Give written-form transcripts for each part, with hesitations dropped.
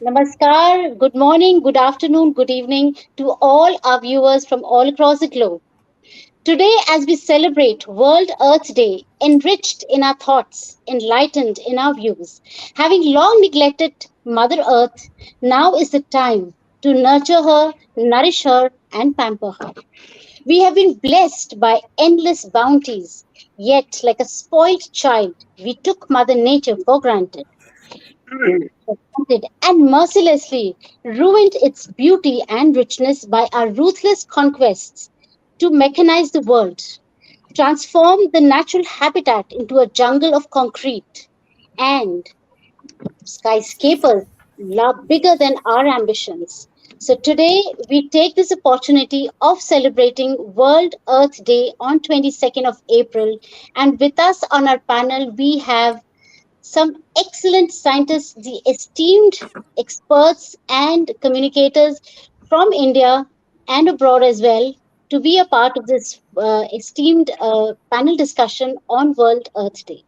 Namaskar, good morning, good afternoon, good evening to all our viewers from all across the globe. Today, as we celebrate World Earth Day, enriched in our thoughts, enlightened in our views, having long neglected Mother Earth, now is the time to nurture her, nourish her, and pamper her. We have been blessed by endless bounties, yet, like a spoiled child, we took Mother Nature for granted and mercilessly ruined its beauty and richness by our ruthless conquests to mechanize the world, transform the natural habitat into a jungle of concrete, and skyscrapers bigger than our ambitions. So today we take this opportunity of celebrating World Earth Day on 22nd of April, and with us on our panel we have some excellent scientists, the esteemed experts and communicators from India and abroad as well, to be a part of this esteemed panel discussion on World Earth Day.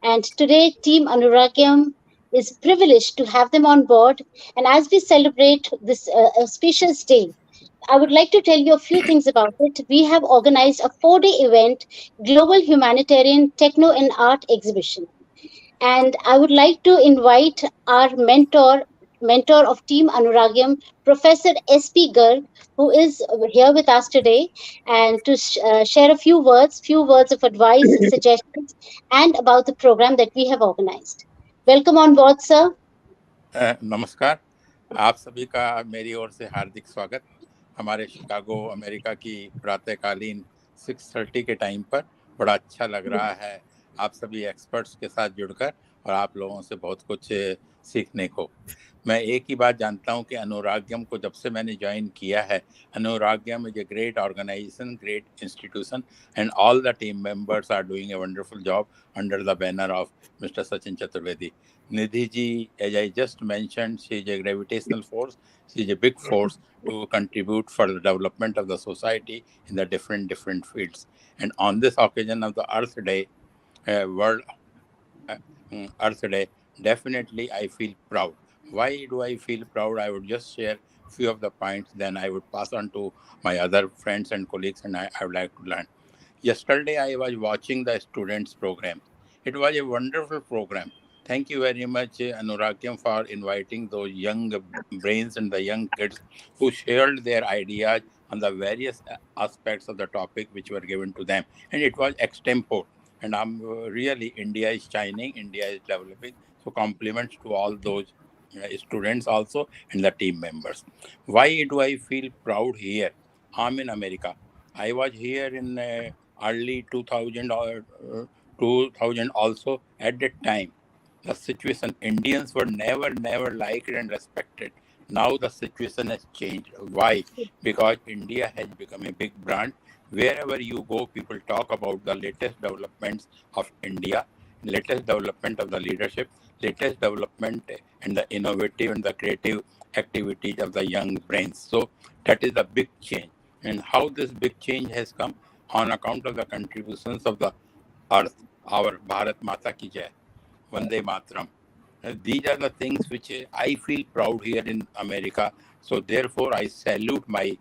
And today, Team Anuragyam is privileged to have them on board. And as we celebrate this auspicious day, I would like to tell you a few things about it. We have organized a 4-day event, Global Humanitarian Techno and Art Exhibition, and I would like to invite our mentor of Team Anuragyam, Professor S.P. Garg, who is here with us today, and to share a few words of advice, suggestions, and about the program that we have organized. Welcome on board, sir. नमस्कार। आप सभी का मेरी ओर से हार्दिक स्वागत। हमारे Chicago America की प्रातःकालीन 6:30 के टाइम पर बड़ा अच्छा लग रहा है आप सभी एक्सपर्ट्स के साथ जुड़कर और आप लोगों से बहुत कुछ सीखने को। मैं एक ही बात जानता हूं कि अनुराग्यम को जब से मैंने ज्वाइन किया है, Anuragyam is a great organisation, great institution, and all the team members are doing a wonderful job under the banner of Mr. Sachin Chaturvedi. Nidhi ji, as I just mentioned, she is a gravitational force. She is a big force to contribute for the development of the society in the different fields. And on this occasion of the Earth Day, World uh, Earth Day, definitely I feel proud. Why do I feel proud? I would just share few of the points, then I would pass on to my other friends and colleagues, and I would like to learn. Yesterday, I was watching the students' program. It was a wonderful program. Thank you very much, Anuragyam, for inviting those young brains and the young kids who shared their ideas on the various aspects of the topic which were given to them. And it was extempore. And I'm really, India is shining, India is developing. So compliments to all those students also and the team members. Why do I feel proud here? I'm in America. I was here in early 2000 or 2000 also. At that time, the situation, Indians were never liked and respected. Now the situation has changed. Why? Because India has become a big brand. Wherever you go, people talk about the latest developments of India, latest development of the leadership, latest development and the innovative and the creative activities of the young brains. So that is a big change. And how this big change has come on account of the contributions of the earth, our Bharat Mata ki Jai, Vande Matram. These are the things which I feel proud here in America. So therefore, I salute my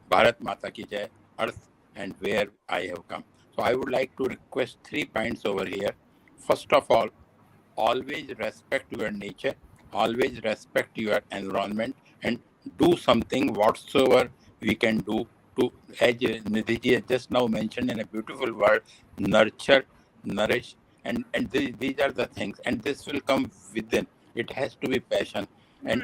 Bharat Mata ki Jai, Earth, and where I have come. So I would like to request 3 points over here. First of all, always respect your nature, always respect your environment, and do something whatsoever we can do to, as Nidhi ji has just now mentioned in a beautiful word, nurture, nourish, and these are the things, and this will come within. It has to be passion and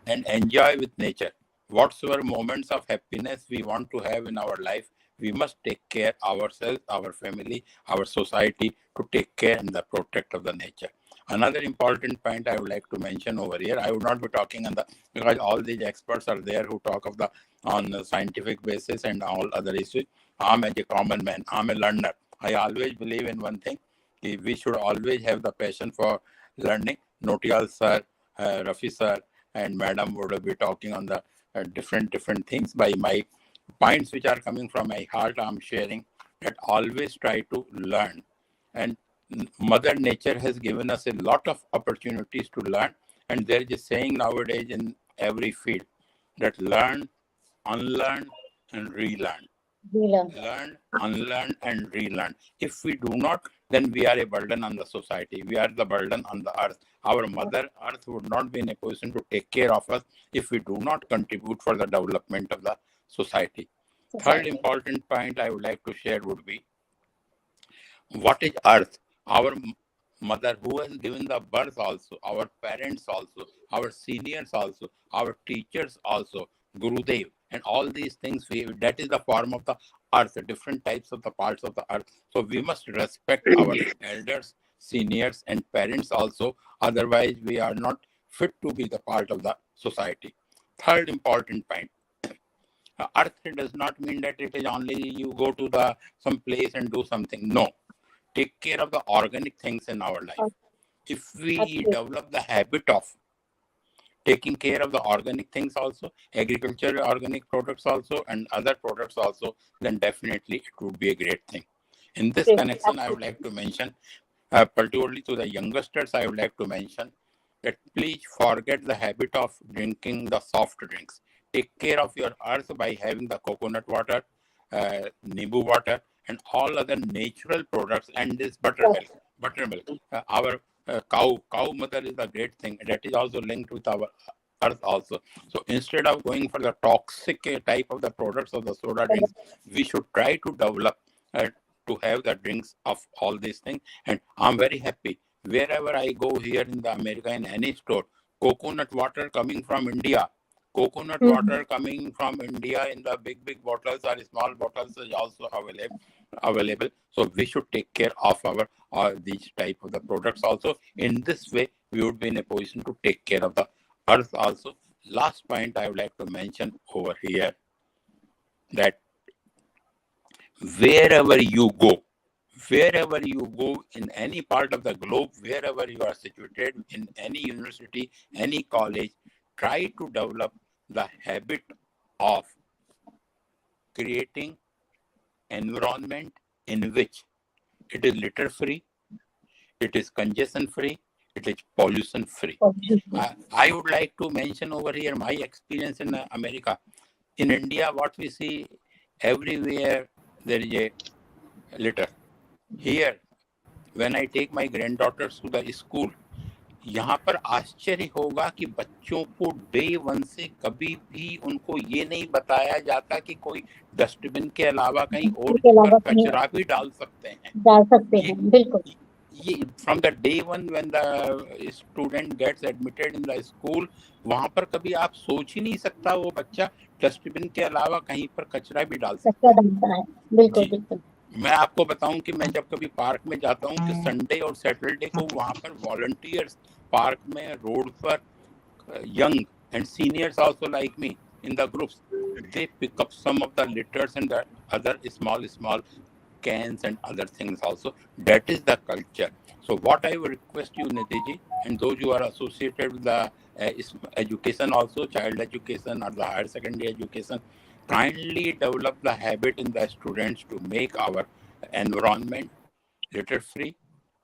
enjoy with nature. Whatsoever moments of happiness we want to have in our life, we must take care ourselves, our family, our society to take care and the protect of the nature. Another important point I would like to mention over here, I would not be talking on the because all these experts are there who talk of the on the scientific basis and all other issues. I'm as a common man, I'm a learner. I always believe in one thing: we should always have the passion for learning. Nautiyal sir, Rafi sir, and madam would be talking on the different things. By my points which are coming from my heart, I'm sharing that always try to learn. And Mother Nature has given us a lot of opportunities to learn, And there is a saying nowadays in every field that learn, unlearn, and relearn. Learn. Learn, unlearn, and relearn. If we do not, then we are a burden on the society. We are the burden on the earth. Our mother earth would not be in a position to take care of us if we do not contribute for the development of the society. Third Society. important point I would like to share would be, what is earth? Our mother who has given the birth also, our parents also, our seniors also, our teachers also, Gurudev, and all these things, that is the form of the earth, different types of the parts of the earth. So we must respect our elders, seniors, and parents also. Otherwise, we are not fit to be the part of the society. Third important point. Earth does not mean that it is only you go to the some place and do something. No, take care of the organic things in our life. If we Absolutely. develop the habit of taking care of the organic things also, agriculture, organic products also, and other products also, then definitely it would be a great thing. In this Great. connection, I would like to mention, particularly to the youngsters, I would like to mention that please forget the habit of drinking the soft drinks. Take care of your earth by having the coconut water, Nibu water, and all other natural products, and this buttermilk. Buttermilk. Our cow mother is a great thing. That is also linked with our earth also. So instead of going for the toxic type of the products of the soda drinks, we should try to develop to have the drinks of all these things. And I'm very happy wherever I go here in the America, in any store, coconut water coming from India. Coconut Mhm. water coming from India in the big bottles or small bottles is also available. So we should take care of our these type of the products also. In this way, we would be in a position to take care of the earth also. Last point I would like to mention over here, that wherever you go, wherever you go in any part of the globe, wherever you are situated, in any university, any college, try to develop the habit of creating environment in which it is litter free, it is congestion free, it is pollution free. I would like to mention over here my experience in America. In India, what we see everywhere, there is a litter. Here, when I take my granddaughters to the school, यहाँ पर आश्चर्य होगा कि बच्चों को day one से कभी भी उनको ये नहीं बताया जाता कि कोई डस्टबिन के अलावा कहीं और इसके पर अलावा कहीं कचरा भी डाल सकते हैं. डाल सकते ये हैं, बिल्कुल. ये from the day one when the student gets admitted in the school, वहां पर कभी आप सोच ही नहीं सकता वो बच्चा डस्टबिन के अलावा कहीं पर कचरा भी डाल सकता कचरा है. डालता है, बिल्कुल जी, बिल्कुल. मैं आपको बताऊं कि मैं जब कभी पार्क में जाता हूं कि संडे और सैटरडे को वहां पर वॉलंटियर्स पार्क में, रोड पर, young and seniors also like me in the groups, they pick up some of the litters and the other small cans and other things also. That is the culture. So what I would request you, Nidhi, and those who are associated with the education also, child education or the higher secondary education, kindly develop the habit in the students to make our environment litter free,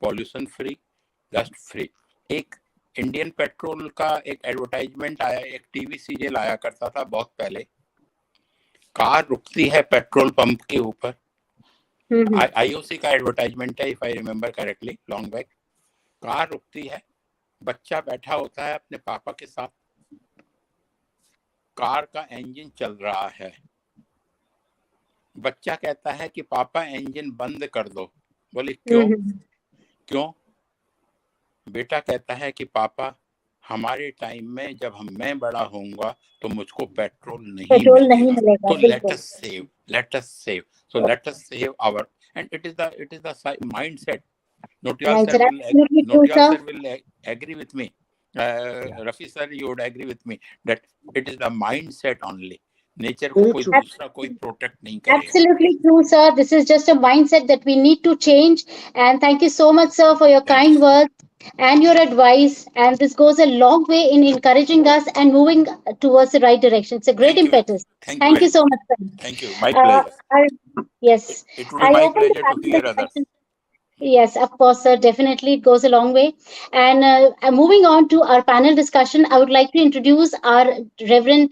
pollution free, dust free. एक Indian petrol का एक advertisement आया, एक TV serial आया करता था बहुत पहले. कार रुकती है पेट्रोल पंप के ऊपर, आईओसी का एडवर्टाइजमेंट है, if I remember correctly, long back. Car रुकती है, बच्चा बैठा होता है अपने पापा के साथ, कार का इंजन चल रहा है, बच्चा कहता है कि पापा इंजन बंद कर दो. बोले क्यों? क्यों? बेटा कहता है कि पापा हमारे टाइम में जब मैं बड़ा होऊंगा तो मुझको पेट्रोल नहीं मिलेगा, तो let us save. So let us save our, and it is the mindset. Nautiyal sir will agree with me. Rafi sir, you would agree with me that it is the mindset only. Nature को कोई दूसरा कोई protect नहीं करेगा. Absolutely true, sir. This is just a mindset that we need to change. And thank you so much, sir, for your kind words and your advice. And this goes a long way in encouraging us and moving towards the right direction. It's a great impetus. Thank you so much, sir. Thank you. My pleasure. Yes. It would be my pleasure to hear others. Yes, of course, sir. Definitely, it goes a long way. And moving on to our panel discussion, I would like to introduce our reverend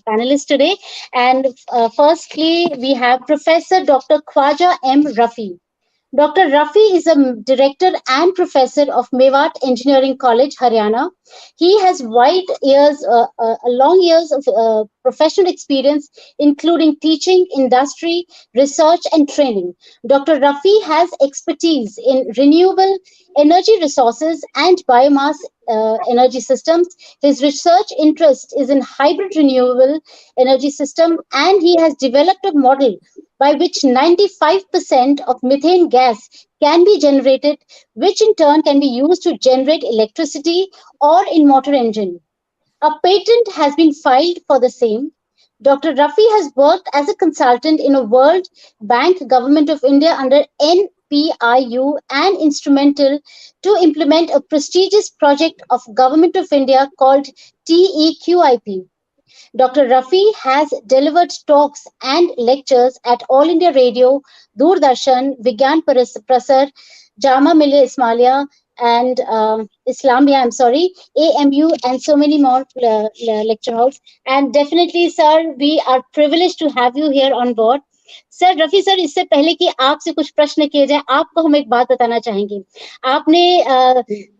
panelists today. And firstly, we have Professor Dr. Khwaja M. Rafi. Dr. Rafi is a director and professor of Mewat Engineering College, Haryana. He has long years of professional experience, including teaching, industry, research, and training. Dr. Rafi has expertise in renewable energy resources and biomass energy systems. His research interest is in hybrid renewable energy system, and he has developed a model by which 95% of methane gas can be generated, which in turn can be used to generate electricity or in motor engine. A patent has been filed for the same. Dr. Rafi has worked as a consultant in a World Bank Government of India under NPIU and instrumental to implement a prestigious project of Government of India called TEQIP. Dr. Rafi has delivered talks and lectures at All India Radio, Doordarshan, Vigyan Prasar, Jama Millia Ismailia, and Islamia, I'm sorry, AMU, and so many more lecture halls. And definitely, sir, we are privileged to have you here on board. Sir Rafi sir इससे पहले कि आपसे कुछ प्रश्न किए जाए आपको हम एक बात बताना चाहेंगे आपने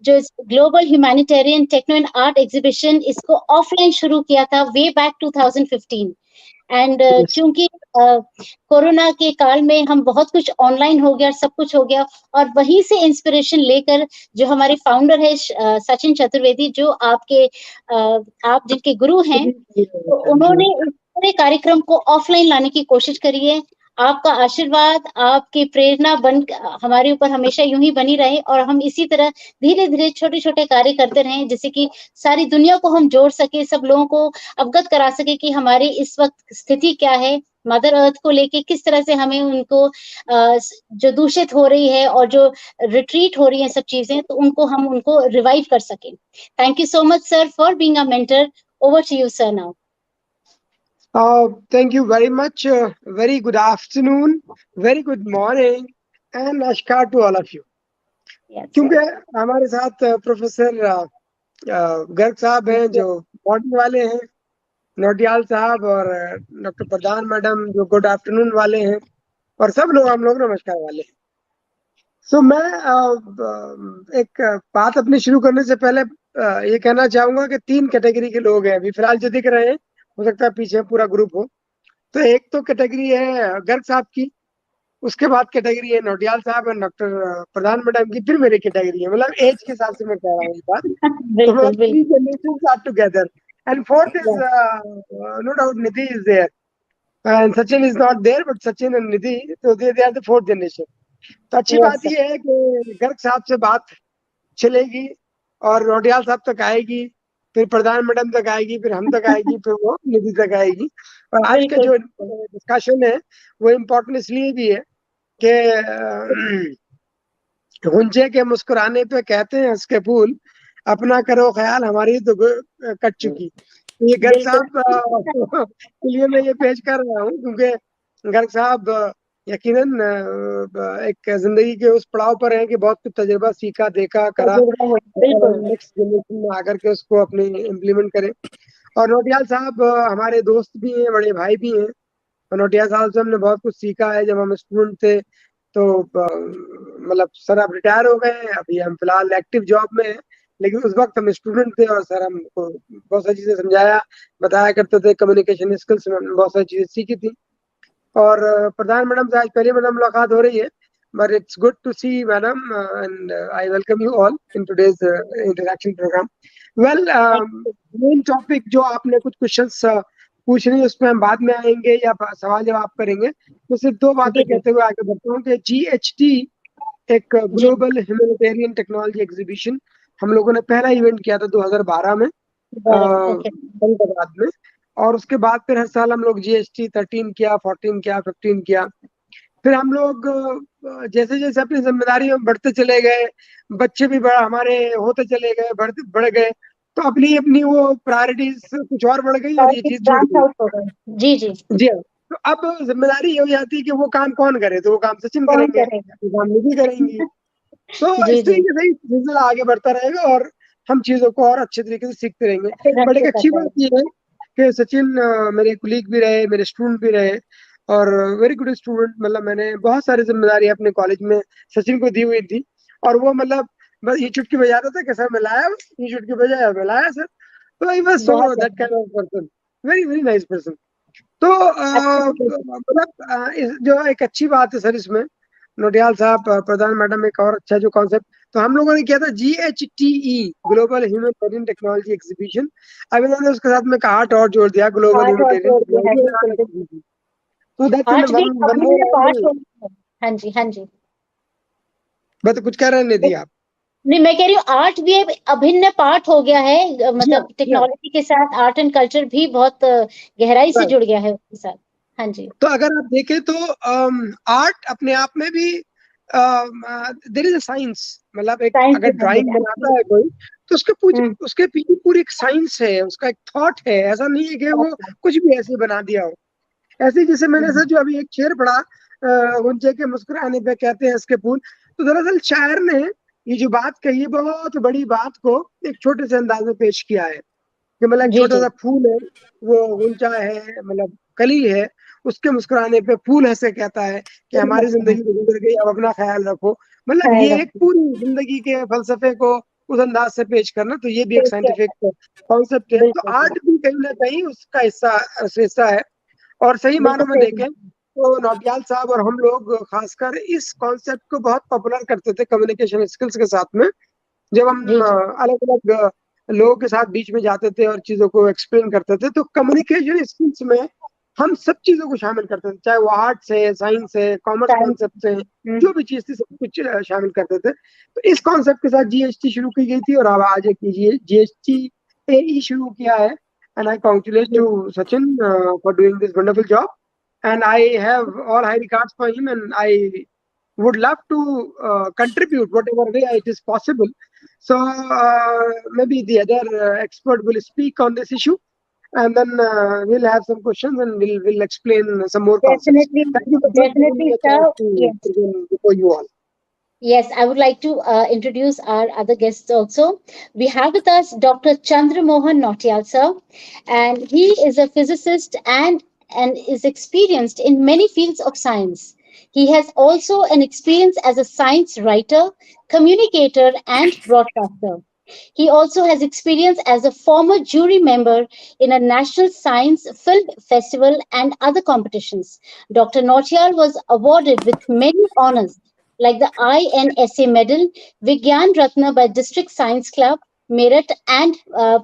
जो global humanitarian techno and art exhibition इसको ऑफलाइन शुरू किया था वे बैक 2015 एंड Yes. चूंकि कोरोना के काल में हम बहुत कुछ ऑनलाइन हो गया सब कुछ हो गया और वहीं से इंस्पिरेशन लेकर जो हमारे फाउंडर है सचिन चतुर्वेदी जो आपके आप जिनके गुरु हैं तो उन्होंने इस पूरे कार्यक्रम को ऑफलाइन लाने की कोशिश करी है आपका आशीर्वाद आपकी प्रेरणा बन हमारे ऊपर हमेशा यूं ही बनी रहे और हम इसी तरह धीरे धीरे छोटे छोटे कार्य करते रहें जिससे कि सारी दुनिया को हम जोड़ सके सब लोगों को अवगत करा सके कि हमारी इस वक्त स्थिति क्या है मदर अर्थ को लेके किस तरह से हमें उनको जो दूषित हो रही है और जो रिट्रीट हो रही है सब चीजें तो उनको रिवाइव कर सके thank you so much sir for being a mentor over to you sir now Thank you very much. Very good afternoon, very good morning, and namaskar to all of you. Yes क्योंकि हमारे साथ professor Garg साहब हैं जो morning वाले हैं, नौटियाल साहब और डॉक्टर प्रधान मैडम जो गुड आफ्टरनून वाले हैं, और सब लोग हम लोग नमस्कार वाले हैं। सो मैं एक बात अपनी शुरू करने से पहले ये कहना चाहूंगा कि 3 कैटेगरी के लोग हैं अभी फिलहाल जो दिख रहे हैं, हो सकता है पीछे पूरा ग्रुप हो। तो एक तो कैटेगरी है गर्ग साहब की, उसके बाद कैटेगरी है नौटियाल साहब और डॉक्टर प्रधान मैडम की, फिर मेरी कैटेगरी है, मतलब एज के हिसाब से मैं कह रहा हूँ बात। तो बिल्कुल three generations are together and fourth is no doubt Nidhi is there and Sachin is not there but Sachin and Nidhi तो they are the fourth generation. तो अच्छी बात ये है कि गर्ग साहब से बात चलेगी और नौटियाल साहब तक आएगी, फिर प्रधान मैडम तक आएगी, फिर हम तक आएगी, फिर वो निधि तक आएगी। और आज का जो डिस्कशन है वो इम्पोर्टेंट इसलिए भी है कि हुंजे के मुस्कुराने पे कहते हैं हंस के फूल, अपना करो ख्याल हमारी तो कट चुकी। ये गर्ग साहब के लिए मैं ये पेश कर रहा हूँ क्योंकि गर्ग साहब यकीनन एक जिंदगी के उस पड़ाव पर हैं कि बहुत कुछ तजुर्बा सीखा देखा करा, नेक्स्ट जनरेशन में आकर के उसको अपने इम्प्लीमेंट करें। और नौटियाल साहब हमारे दोस्त भी हैं, बड़े भाई भी हैं, और नौटियाल साहब से हमने बहुत कुछ सीखा है। जब हम स्टूडेंट थे तो मतलब सर आप रिटायर हो गए, अभी हम फिलहाल एक्टिव जॉब में हैं, लेकिन उस वक्त हम स्टूडेंट थे और सर हमको बहुत सारी चीजें समझाया बताया करते थे, कम्युनिकेशन स्किल्स में हमने बहुत सारी चीजें सीखी थी। और प्रधान मैडम से आज पहली बार मुलाकात हो रही है, but it's good to see madam and I welcome you all in today's interaction program. Well, main topic जो आपने कुछ क्वेश्चंस पूछ रही है उसमें हम बाद में आएंगे या सवाल जवाब करेंगे। तो सिर्फ 2 बातें कहते हुए आगे बढ़ता हूँ कि GHT एक ग्लोबल ह्यूमैनिटेरियन टेक्नोलॉजी एग्जीबिशन हम लोगों ने पहला इवेंट किया था 2012 में हैदराबाद में, और उसके बाद फिर हर साल हम लोग GHT 13 किया, 14 किया, 15 किया। फिर हम लोग जैसे जैसे अपनी जिम्मेदारी में बढ़ते चले गए, बच्चे भी हमारे होते चले गए, बढ़ गए, तो अपनी अपनी वो प्रायोरिटीज कुछ और बढ़ गई और ये चीज छूट गई। जी जी जी हाँ। तो अब जिम्मेदारी ये हो जाती है कि वो काम कौन करे, तो वो काम सचिन करेंगे, वो काम निधि करेंगी, तो जी इस जी, तरीके से ही सिलसिला आगे बढ़ता रहेगा और हम चीजों को और अच्छे तरीके से सीखते रहेंगे। फिर बट एक अच्छे अच्छी करते बात हैं। ये है कि सचिन मेरे कुलीग भी रहे, मेरे स्टूडेंट भी रहे, और वेरी गुड स्टूडेंट। मतलब मैंने बहुत सारी जिम्मेदारी अपने कॉलेज में सचिन को दी हुई थी, और वो मतलब बस ये चुटकी बजाता था कि सर मैं लाया, ये चुटकी बजाया, मैं लाया सर। तो आई वाज बहुत सो दैट अच्छा, kind of person, very very nice person. तो एब्सोल्युटली। मतलब जो एक अच्छी बात है सर इसमें, नोटियाल साहब, प्रधान मैडम, एक और अच्छा जो कॉन्सेप्ट तो हम लोगों ने किया था, GHTE, global humanitarian technology exhibition. अभी मैंने उसके साथ में आर्ट और जोड़ दिया, ग्लोबल पार्ट और ह्यूमैनिटेरियन जोड़ दिया है, टेक्नोलॉजी बिल्कुल बिल्कुल। एग्जीबिशन। तो दैट्स आर्ट भी वन मोर अभिन्न पाठ एंगल। हो गया है। हाँ जी हाँ जी। बस कुछ कह रहे हैं निधि आप? नहीं, मैं कह रही हूँ आर्ट भी अब अभिन्न पार्ट हो गया है, जी हाँ, मतलब जी हाँ। टेक्नोलॉजी के साथ आर्ट एंड कल्चर भी बहुत गहराई से Right. जुड़ गया है उसके साथ। हाँ जी। तो अगर आप देखें तो आर्ट अपने आप में भी देयर इज अ साइंस। मतलब एक साइंस अगर बिहाइंड ड्राइंग इट, बनाता है कोई, तो एब्सोल्युटली। उसके पीछे पूरी एक साइंस है, उसका एक थॉट है। ऐसा नहीं है कि वो कुछ भी ऐसे बना दिया हो। ऐसे ही जैसे मैंने सर जो अभी एक शेर पढ़ा, गुंजे के मुस्कुराने पे कहते हैं इसके फूल। तो दरअसल शायर ने ये जो बात कही है, बहुत बड़ी बात को एक छोटे से अंदाज में पेश किया है, कि मतलब एक जी छोटा जी, सा फूल है, वो गुंचा है, मतलब कली है, उसके मुस्कुराने पे फूल हंस के कहता है कि फूल हमारी लगते हैं। जिंदगी तो गुजर गई, अब अपना ख्याल रखो। मतलब ख्याल ये एक रखो। पूरी जिंदगी के फलसफे को उस अंदाज से पेश करना, तो ये भी एक पेश किया साइंटिफिक जाता कॉन्सेप्ट है। है। तो बिल्कुल आर्ट भी कहीं ना कहीं उसका हिस्सा है। और सही बिल्कुल मानों में सही। देखें तो नौटियाल साहब और हम लोग खासकर इस कॉन्सेप्ट को बहुत पॉपुलर करते थे कम्युनिकेशन स्किल्स के साथ में। जब हम जी जी, अलग अलग लोगों के साथ बीच में जाते थे और चीजों को एक्सप्लेन करते थे, तो कम्युनिकेशन स्किल्स में हम सब चीजों को शामिल करते थे, चाहे वो आर्ट्स है, साइंस है, कॉमर्स साइंस। कॉन्सेप्ट है, जो भी चीज थी सब कुछ शामिल करते थे। तो इस कॉन्सेप्ट के साथ GHT शुरू की गई थी, और अब आज एक GHTAE शुरू किया है। And I congratulate to Sachin for doing this wonderful job, and I have all high regards for him, and I would love to contribute whatever way it is possible. So maybe the other expert will speak on this issue, and then we'll have some questions, and we'll explain some more concepts. Definitely, Thank you very much for giving definitely me a chance sir. to yes present before you all. yes, I would like to introduce our other guests also. We have with us Dr. Chandra Mohan Nautiyal sir, and he is a physicist and is experienced in many fields of science. He has also an experience as a science writer, communicator, and broadcaster. He also has experience as a former jury member in a national science film festival and other competitions. Dr. Nautiyal was awarded with many honors like the INSA Medal, Vigyan Ratna by District Science Club, Merit, and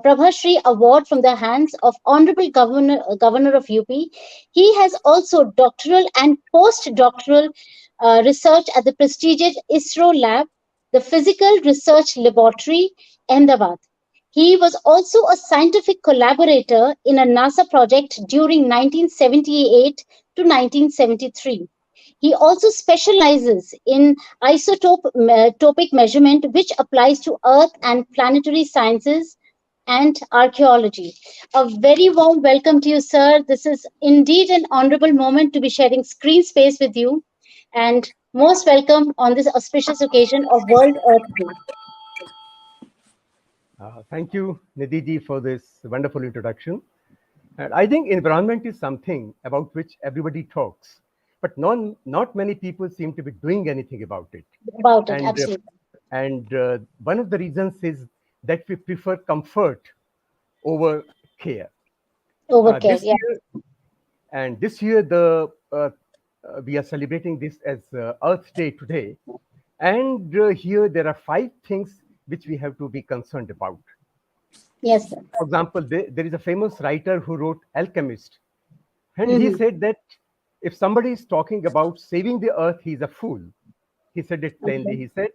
Prabhashri Award from the hands of Honorable Governor of UP. He has also doctoral and postdoctoral research at the prestigious ISRO lab, the Physical Research Laboratory, Ahmedabad. He was also a scientific collaborator in a NASA project during 1978 to 1973. He also specializes in isotopic measurement, which applies to Earth and planetary sciences and archaeology. A very warm welcome to you, sir. This is indeed an honorable moment to be sharing screen space with you, and most welcome on this auspicious occasion of World Earth Day. Thank you, Nidhi ji, for this wonderful introduction. And I think environment is something about which everybody talks, but not many people seem to be doing anything about it. About it, And absolutely. one of the reasons is that we prefer comfort over care. Overcare, This yeah. year, this year, we are celebrating this as Earth Day today, and here there are 5 things which we have to be concerned about. Yes, sir. For example, there is a famous writer who wrote Alchemist, and he Mm-hmm. said that if somebody is talking about saving the earth, he's a fool. He said it plainly. Okay. He said,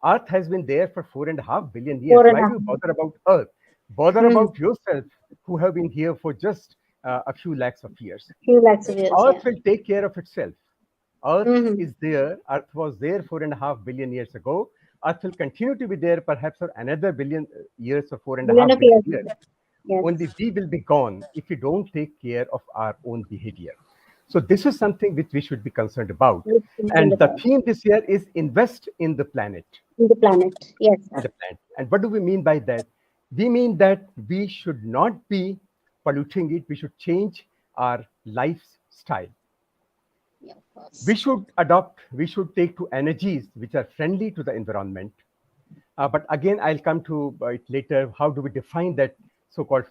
Earth has been there for 4.5 billion years. Four and a Why half. do you bother about Earth? Bother Mm-hmm. about yourself, who have been here for just a few lakhs of years. Few lakhs of years, Earth yeah. will take care of itself. Earth Mm-hmm. is there. Earth was there 4.5 billion years ago. Earth will continue to be there perhaps for another billion years or four and a Billion half of billion years. years. Yes. Only we will be gone if we don't take care of our own behavior. So this is something which we should be concerned about. We're concerned And the about theme this year is invest in the planet. in the planet. Yes, In sir. the planet. And what do we mean by that? We mean that we should not be polluting it. We should change our lifestyle. Yeah, of course. We should take to energies which are friendly to the environment. But again, I'll come to it later. How do we define that so-called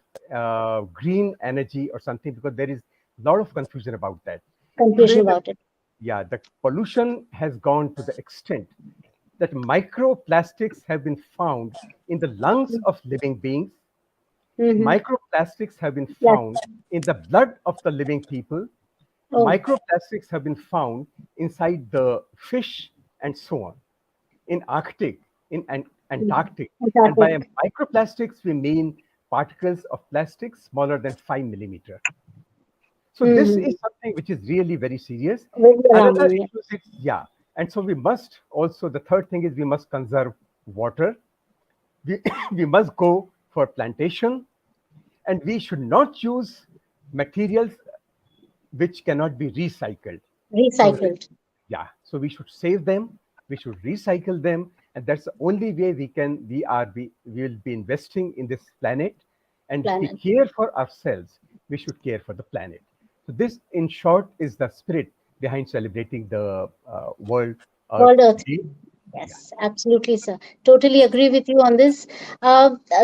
green energy or something? Because there is a lot of confusion about that. Confusion Today, about it. the pollution has gone to the extent that microplastics have been found in the lungs of living beings. Mm-hmm. Microplastics have been Yes. found in the blood of the living people. Oh, Microplastics have been found inside the fish and so on. In Arctic, in Antarctic. And by Antarctic. microplastics, we mean particles of plastic smaller than 5 millimeter. So this Mm-hmm. is something which is really very serious. Very Another alarming. issue is, and so we must also, the third thing is we must conserve water. We, we must go for plantation, and we should not use materials which cannot be recycled. So Recycled. so we should save them, we should recycle them, and that's the only way we will be investing in this planet. And if we Planet. care for ourselves, we should care for the planet. So this, in short, is the spirit behind celebrating the World World Earth Earth. Day. Yes, absolutely, sir. Totally agree with you on this.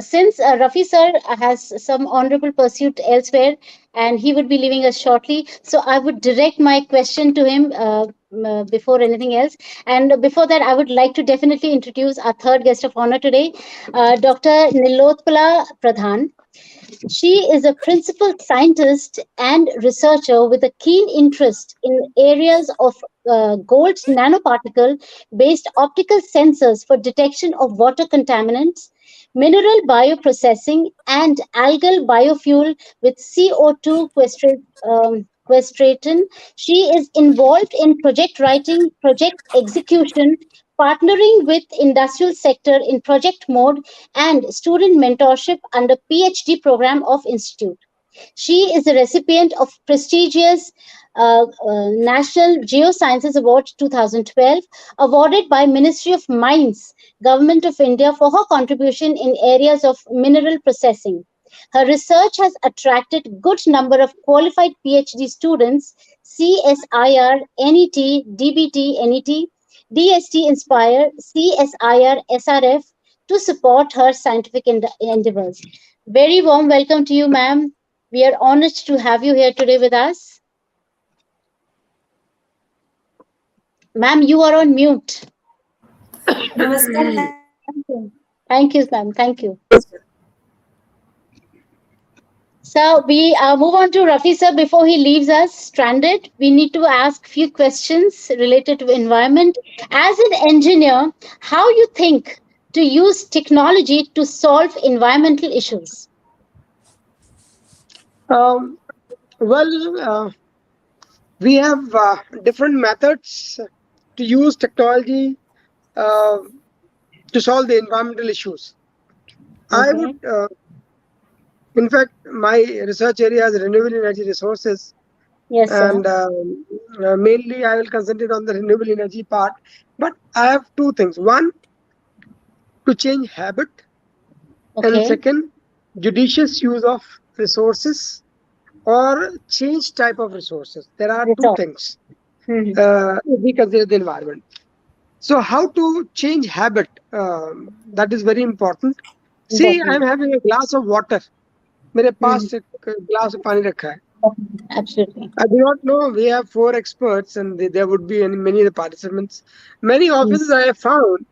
Since Rafi sir has some honorable pursuit elsewhere and he would be leaving us shortly, so I would direct my question to him before anything else. And before that, I would like to definitely introduce our third guest of honor today, Dr. Nilotpala Pradhan. She is a principal scientist and researcher with a keen interest in areas of gold nanoparticle based optical sensors for detection of water contaminants, mineral bioprocessing, and algal biofuel with CO2 questratin. She is involved in project writing, project execution, partnering with industrial sector in project mode and student mentorship under PhD program of institute. She is a recipient of prestigious National Geosciences Award 2012, awarded by Ministry of Mines, Government of India for her contribution in areas of mineral processing. Her research has attracted good number of qualified PhD students, CSIR, NET, DBT, NET, DST Inspire, CSIR, SRF, to support her scientific endeavors. Very warm welcome to you, ma'am. We are honored to have you here today with us. Ma'am, you are on mute. Namaskar. Thank you. Thank you, ma'am. Thank you. So we move on to Rafi sir before he leaves us stranded. We need to ask few questions related to environment. As an engineer, how you think to use technology to solve environmental issues? Um, we have different methods to use technology uh, to solve the environmental issues. I Okay. would, in fact, my research area is renewable energy resources, Yes, sir. and mainly I will concentrate on the renewable energy part. But I have two things: one, to change habit, and Okay. second, judicious use of resources or change type of resources. There are two Result. things Hmm. if we consider the environment. So how to change habit? That is very important. See, I am Definitely. having a glass of water. मेरे Hmm. पास एक glass of पानी रखा है. Absolutely. I do not know. We have 4 experts, and there would be many of the participants. Many offices I have found,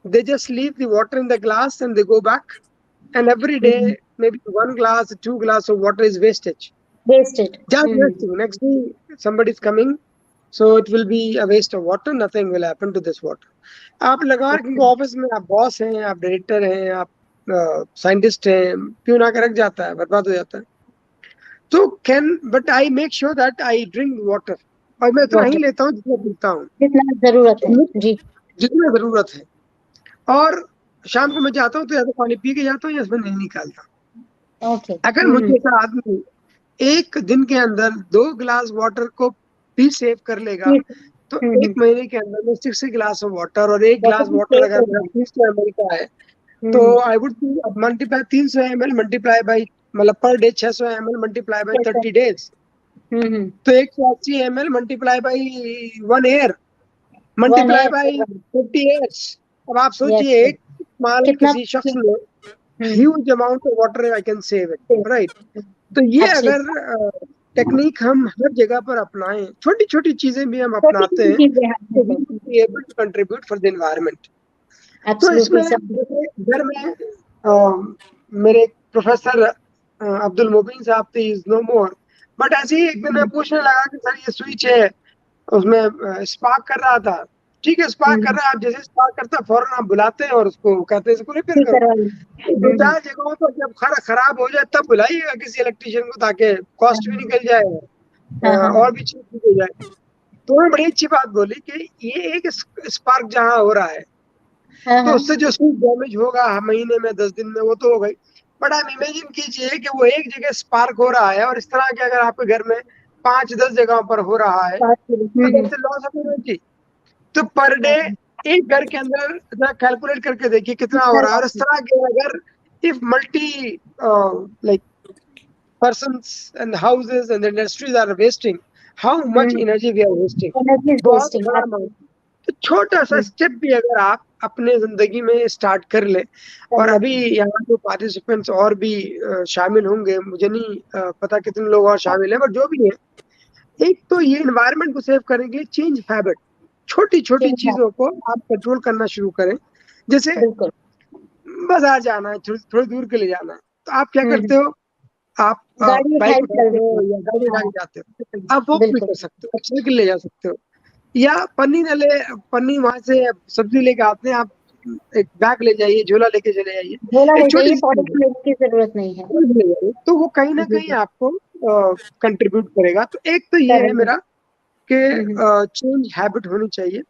they just leave the water in the glass and they go back. And every Hmm. day, maybe 1 glass, 2 glass of water is wastage. Wasted. Just Hmm. wasting. Next day, somebody is coming, so it will be a waste of water. Nothing will happen to this water. आप लगा क्योंकि office में आप boss हैं, आप director हैं, आप scientist हैं, प्यून आकर रख जाता है, बर्बाद हो जाता है. तो but I make sure that I drink water, और मैं उतना ही Water. लेता हूँ जितना पीता हूँ, जितना जरूरत है जी. जितना जरूरत है. और शाम को मैं जाता हूँ तो या तो पानी पी के जाता हूँ या इसमें नहीं निकालता. Okay. अगर Hmm. मुझे ऐसा आदमी एक दिन के अंदर 2 गिलास वाटर को भी सेव कर लेगा तो 1 महीने के अंदर में 60 ग्लास ऑफ वाटर, और 1 ग्लास वाटर अगर 300 ml का है तो I would multiply 300 ml multiply by, मतलब per day 600 ml multiply by 30 days, तो 180 ml multiply by 1 year multiply by 50 years। अब आप सोचिए एक स्मॉल किसी शख्स ने huge amount of water I can save it, right. तो ये अगर टेक्निक हम हर जगह पर अपनाएं, छोटी छोटी चीजें भी हम अपनाते हैं, तो we will be able to contribute for the environment. तो इसमें घर में मेरे प्रोफेसर अब्दुल मोबिन साहब थे, इज नो मोर, बट ऐसे ही एक दिन मैं पूछने लगा कि सर ये स्विच है उसमें स्पार्क कर रहा था, ठीक है स्पार्क कर रहा है, आप जैसे स्पार्क करते हैं फौरन आप बुलाते हैं और उसको कहते हैं इसको रिपेयर करो। 2-4 जगहों पर जब खराब हो जाए तब बुलाइएगा किसी इलेक्ट्रिशियन को, ताकि कॉस्ट भी निकल जाए और भी चीज हो जाए। तो उन्होंने बड़ी अच्छी बात बोली कि ये एक स्पार्क जहाँ हो रहा है तो उससे जो स्विच डैमेज होगा महीने में 10 दिन में वो तो हो गई, बट आप इमेजिन कीजिए कि वो एक जगह स्पार्क हो रहा है और इस तरह के अगर आपके घर में 5-10 जगहों पर हो रहा है तो दैट्स लॉस ऑफ एनर्जी। तो पर डे एक घर के अंदर कैलकुलेट करके देखिए कितना हो रहा है, और इस तरह के अगर if multi like persons and houses and industries are wasting, how much energy we are wasting, बहुत बड़ा amount। तो छोटा सा स्टेप भी अगर आप अपने जिंदगी में स्टार्ट कर ले, और अभी यहाँ जो पार्टिसिपेंट्स और भी शामिल होंगे, मुझे नहीं पता कितने लोग और शामिल हैं, बट जो भी है, एक तो ये एनवायरनमेंट को सेव करेंगे, चेंज हैबिट, छोटी छोटी चीजों को आप कंट्रोल करना शुरू करें। जैसे बाजार जाना है, थोड़ी दूर के लिए जाना है, तो आप क्या करते हो, आप बाइक उठाते हो या गाड़ी उठा के जाते हो, आप वॉक भी कर सकते हो, साइकिल ले जा सकते हो, या पन्नी वहां से सब्जी लेके आते हैं, आप एक बैग ले जाइए, झोला लेके चले जाइए, की जरूरत नहीं है, तो वो कहीं ना कहीं आपको कंट्रीब्यूट करेगा। तो एक तो ये है मेरा कि चेंज हैबिट होनी चाहिए,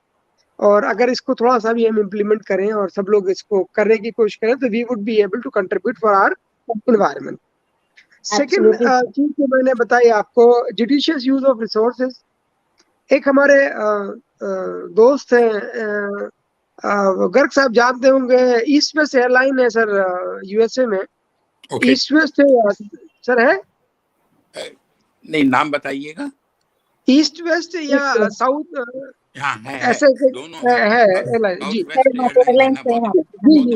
और अगर इसको थोड़ा सा भी हम इम्प्लीमेंट करें और सब लोग इसको करने की कोशिश करें तो we would be able to contribute for our environment. Second चीज जो मैंने बताई आपको, जुडिशियस यूज ऑफ रिसोर्सेज। एक हमारे दोस्त हैं गर्ग साहब, जानते होंगे, ईस्ट वेस्ट एयरलाइन है सर यूएसए में। ईस्ट वेस्ट सर है नहीं, नाम बताइएगा। ईस्ट वेस्ट या साउथ ऐसे है एयरलाइन जी,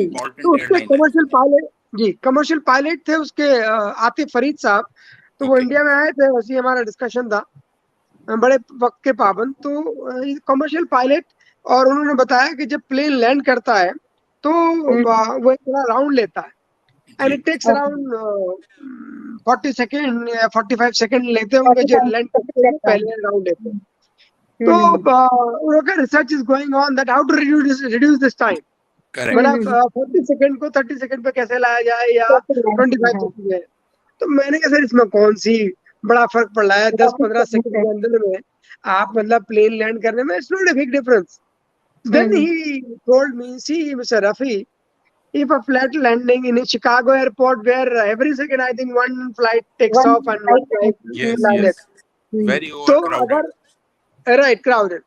तो उसके कमर्शियल पायलट जी, कमर्शियल पायलट थे उसके आतिफ फरीद साहब, तो वो इंडिया में आए थे, वैसे हमारा डिस्कशन था, बड़े वक्त के पाबंद, तो कमर्शियल पायलट, और उन्होंने बताया कि जब प्लेन लैंड करता है तो वो एक राउंड लेता है, and it takes around 40 second या 45 सेकेंड लेते होंगे जो लैंड करते हैं, पहले राउंड लेते हैं। तो उनका research is going on that how to reduce this time, मतलब 40 सेकेंड को 30 सेकेंड पे कैसे लाया जाए, या 25 सेकेंड है। तो मैंने कहा सर इसमें कौन सी बड़ा फर्क पड़ रहा है, 10-15 सेकेंड के अंदर में आप मतलब प्लेन लैंड करने में, it's not a big difference. Then he told me, see mister Rafi, if a flight landing in a Chicago airport where every second I think one flight takes off and one flight landed, very तो overcrowded, अगर right crowded,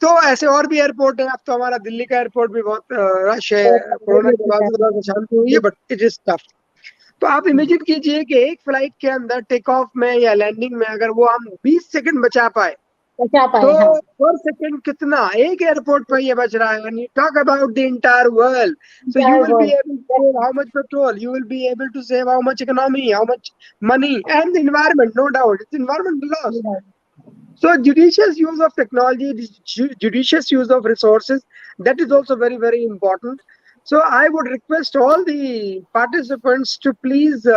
तो ऐसे और भी airport है। अब तो हमारा दिल्ली का एयरपोर्ट भी बहुत रश है, कोरोना के बाद थोड़ा शांति हुई है, बट इट इज टफ। तो आप इमेजिन कीजिए कि एक फ्लाइट के अंदर टेक ऑफ में या लैंडिंग में अगर वो हम 20 सेकंड बचा पाए तो पर सेकंड कितना एक एयरपोर्ट पर ये बच रहा है। When you talk about the entire world, so you will be able to save how much petrol, you will be able to save how much economy, how much money, and the environment, no doubt it's environmental loss. So judicious use of technology, judicious use of resources, that is also very, very important. So I would request all the participants to please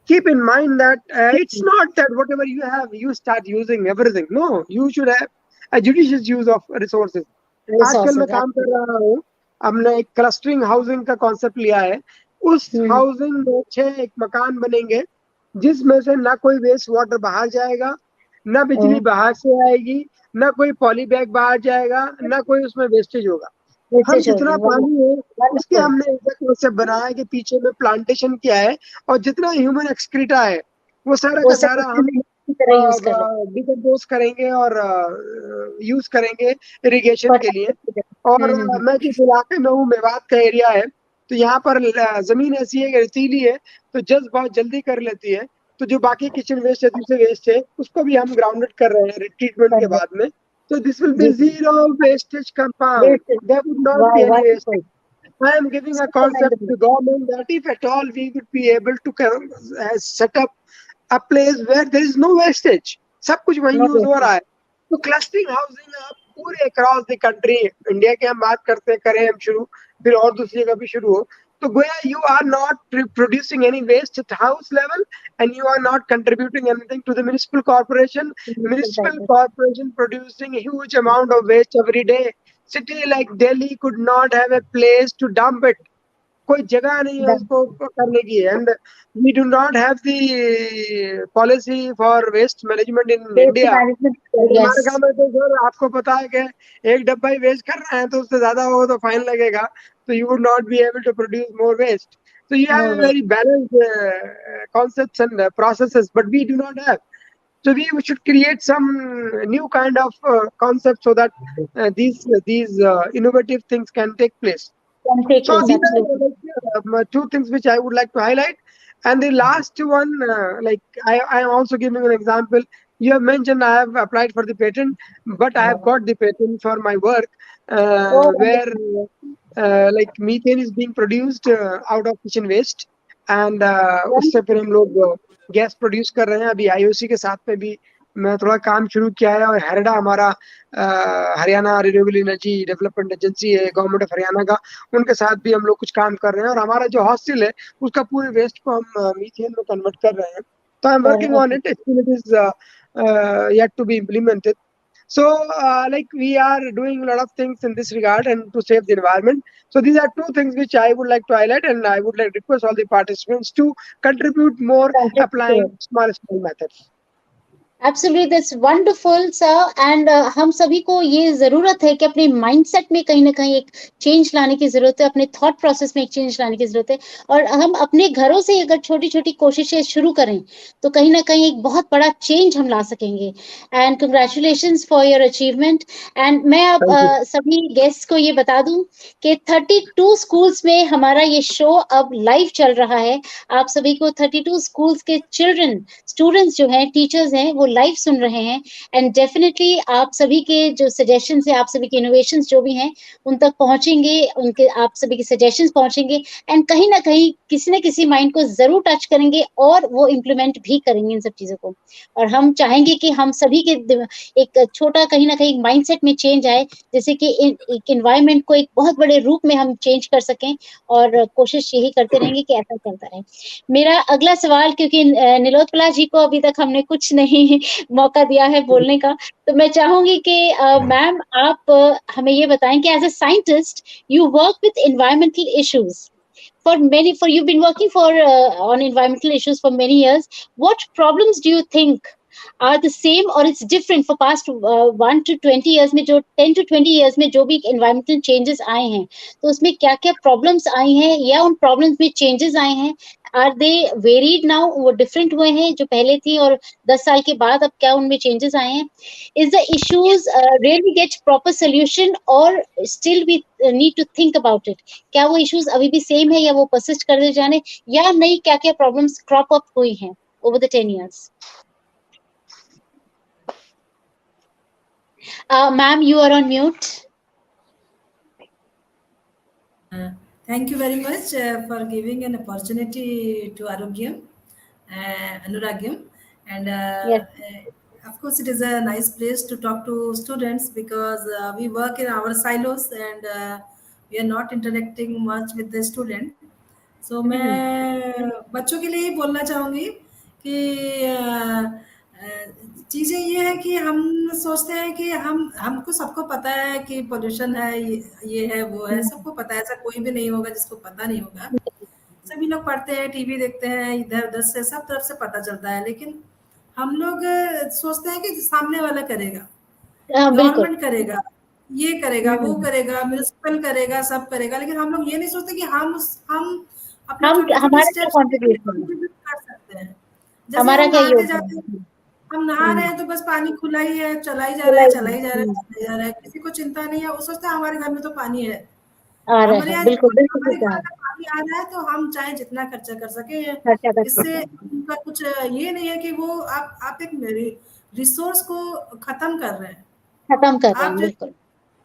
keep in mind that it's not that whatever you have, you start using everything. No, you should have a judicious use of resources. आजकल मैं काम कर रहा हूँ, हमने एक clustering housing का concept लिया है। उस हाउसिंग में 6 एक मकान बनेंगे जिसमें से ना कोई वेस्ट वाटर बाहर जाएगा, ना बिजली बाहर से आएगी, ना कोई पॉली बैग बाहर जाएगा, ना कोई उसमें वेस्टेज होगा। हम जितना पानी है उसके हमने कॉन्सेप्ट बनाया है कि पीछे में प्लांटेशन किया है, और जितना ह्यूमन एक्सक्रीटा है वो सारा का सारा हम की तरह यूज कर रहे हैं, डिकम्पोज करेंगे और यूज करेंगे इरिगेशन के लिए। और मैं जिस इलाके में हूँ, मेवात का एरिया है, तो यहाँ पर जमीन ऐसी है कि रेतीली है, तो जज बहुत जल्दी कर लेती है। तो जो बाकी किचन वेस्ट है, दूसरे वेस्ट है, उसको भी हम ग्राउंडेड कर रहे हैं ट्रीटमेंट के बाद में। So this will be जी जी, zero wastage compound. बिल्कुल। There would not वाह, be any wonderful, wastage. I am giving a so concept to commendable, the government that if at all we would be able to set up a place where there is no wastage, सब कुछ वहीं no use हो wastage, रहा है। तो clustering housing आप पूरे across the country, India की हम बात करते करें हम शुरू, फिर और दूसरी जगह भी शुरू हो, तो गोया you are not producing any waste at house level, and you are not contributing anything to the municipal corporation. Municipal corporation producing a huge amount of waste every day. City like Delhi could not have a place to dump it. कोई जगह नहीं है उसको करने की। And we do not have the policy for waste management in waste India. Management, yes, हमारे गांव में तो सर आपको पता है कि एक डब्बा ही वेस्ट कर रहे हैं, तो उससे ज्यादा हो तो फाइन लगेगा, तो you would not be able to produce more waste. So you have no a waste, very balanced concepts and processes, but we do not have. So we should create some new kind of concept so that these innovative things can take place. Can take So place, these are absolutely, two things which I would like to highlight. And the last one, I am also giving an example. You have mentioned I have applied for the patent, but I have got the patent for my work, oh where wonderful, like methane is being produced out of kitchen waste, and उससे फिर हम लोग gas produce कर रहे हैं। अभी IOC के साथ में भी मैं थोड़ा काम शुरू किया है, और हेरडा हमारा Haryana renewable energy development agency है, गवर्नमेंट ऑफ हरियाणा का, उनके साथ भी हम लोग कुछ काम कर रहे हैं। और हमारा जो हॉस्टल है उसका पूरे वेस्ट को हम मीथेन में कन्वर्ट कर रहे हैं। तो आई एम कर वर्किंग रहे on it, still it is yet to be implemented. So like we are doing a lot of things in this regard and to save the environment. So these are two things which I would like to highlight, and I would like to request all the participants to contribute more applying हैं, small methods. Absolutely, that's wonderful sir. And हम सभी को ये जरूरत है कि अपने mindset में कहीं ना कहीं एक चेंज लाने की जरूरत है, अपने थॉट प्रोसेस में एक चेंज लाने की जरूरत है। और हम अपने घरों से अगर छोटी छोटी कोशिशें शुरू करें तो कहीं ना कहीं एक बहुत बड़ा चेंज हम ला सकेंगे। And congratulations for your achievement. And मैं अब Thank you. सभी गेस्ट को ये बता दूं कि 32 स्कूल्स में हमारा ये शो अब लाइव चल रहा है। आप सभी को 32 स्कूल्स के चिल्ड्रन, स्टूडेंट्स जो हैं, टीचर्स हैं, वो लाइव सुन रहे हैं। एंड डेफिनेटली आप सभी के जो सजेशंस है, आप सभी के इनोवेशंस जो भी हैं, उन तक पहुंचेंगे, उनके आप सभी के सजेशंस पहुंचेंगे, एंड कहीं ना कहीं किसी न किसी माइंड को जरूर टच करेंगे और वो इम्प्लीमेंट भी करेंगे इन सब चीजों को। और हम चाहेंगे कि हम सभी के एक छोटा कहीं ना कहीं माइंडसेट में चेंज आए, जैसे कि एक एनवायरनमेंट को एक बहुत बड़े रूप में हम चेंज कर सकें। और कोशिश यही करते रहेंगे कि ऐसा चलता रहे। मेरा अगला सवाल, क्योंकि नीलोत्पला जी को अभी तक हमने कुछ नहीं मौका दिया है बोलने का, तो मैं चाहूंगी कि मैम आप हमें ये बताएं कि as a scientist you work with environmental issues for you've been working for on environmental issues for many years. What problems do you think are the same or it's different for past 1 to 20 years में, जो 10 to 20 years में जो भी environmental changes आए हैं, तो उसमें क्या क्या problems आई हैं या उन problems में changes आए हैं? Are they varied now? वो different हुए हैं जो पहले थी, और 10 साल के बाद अब क्या उनमें changes आए हैं? Is the issues really get proper solution or still we need to think about it? क्या वो issues अभी भी same है या वो persist करते जाने, या नई क्या क्या problems crop up हुई हैं over the 10 years? Ma'am, you are on mute. Thank you very much for giving an opportunity to Anuragyam. And Yes. of course, it is a nice place to talk to students because we work in our silos and we are not interacting much with the student. So मैं बच्चों के लिए ही बोलना चाहूँगी कि चीज़ें ये है कि हम सोचते हैं कि हमको सबको पता है कि पोल्यूशन है, ये है, वो है, सबको पता है, ऐसा कोई भी नहीं होगा जिसको पता नहीं होगा। सभी लोग पढ़ते हैं, टीवी देखते हैं, इधर-उधर से सब तरफ से पता चलता है, लेकिन हम लोग सोचते हैं कि सामने वाला करेगा, बिल्कुल। गवर्नमेंट करेगा, ये करेगा, वो करेगा, म्युनिसिपल करेगा, सब करेगा, लेकिन हम लोग ये नहीं सोचते कि हम अपने हम छोटे-छोटे हमारा क्या स्टेप्स कंट्रीब्यूशन है, कंट्रीब्यूट कर सकते हैं। जैसे हमारा हम क्या आते-जाते योगदान है? हम नहा रहे हैं तो बस पानी खुला ही है, चला ही जा रहा है, चला ही जा रहा है, चला ही जा रहा है, किसी को चिंता नहीं है। वो सोचता है हमारे घर में तो पानी है, आ रहा हमारे है, यहाँ बिल्कुल बिल्कुल हमारे ठीक घर है, में पानी आ रहा है तो हम चाहे जितना खर्चा कर सके। खर्चा कर सकते इससे हैं, उनका कुछ ये नहीं है कि वो आप एक रिसोर्स को खत्म कर रहे हैं। खत्म कर रहे आप हैं, जैसे बिल्कुल।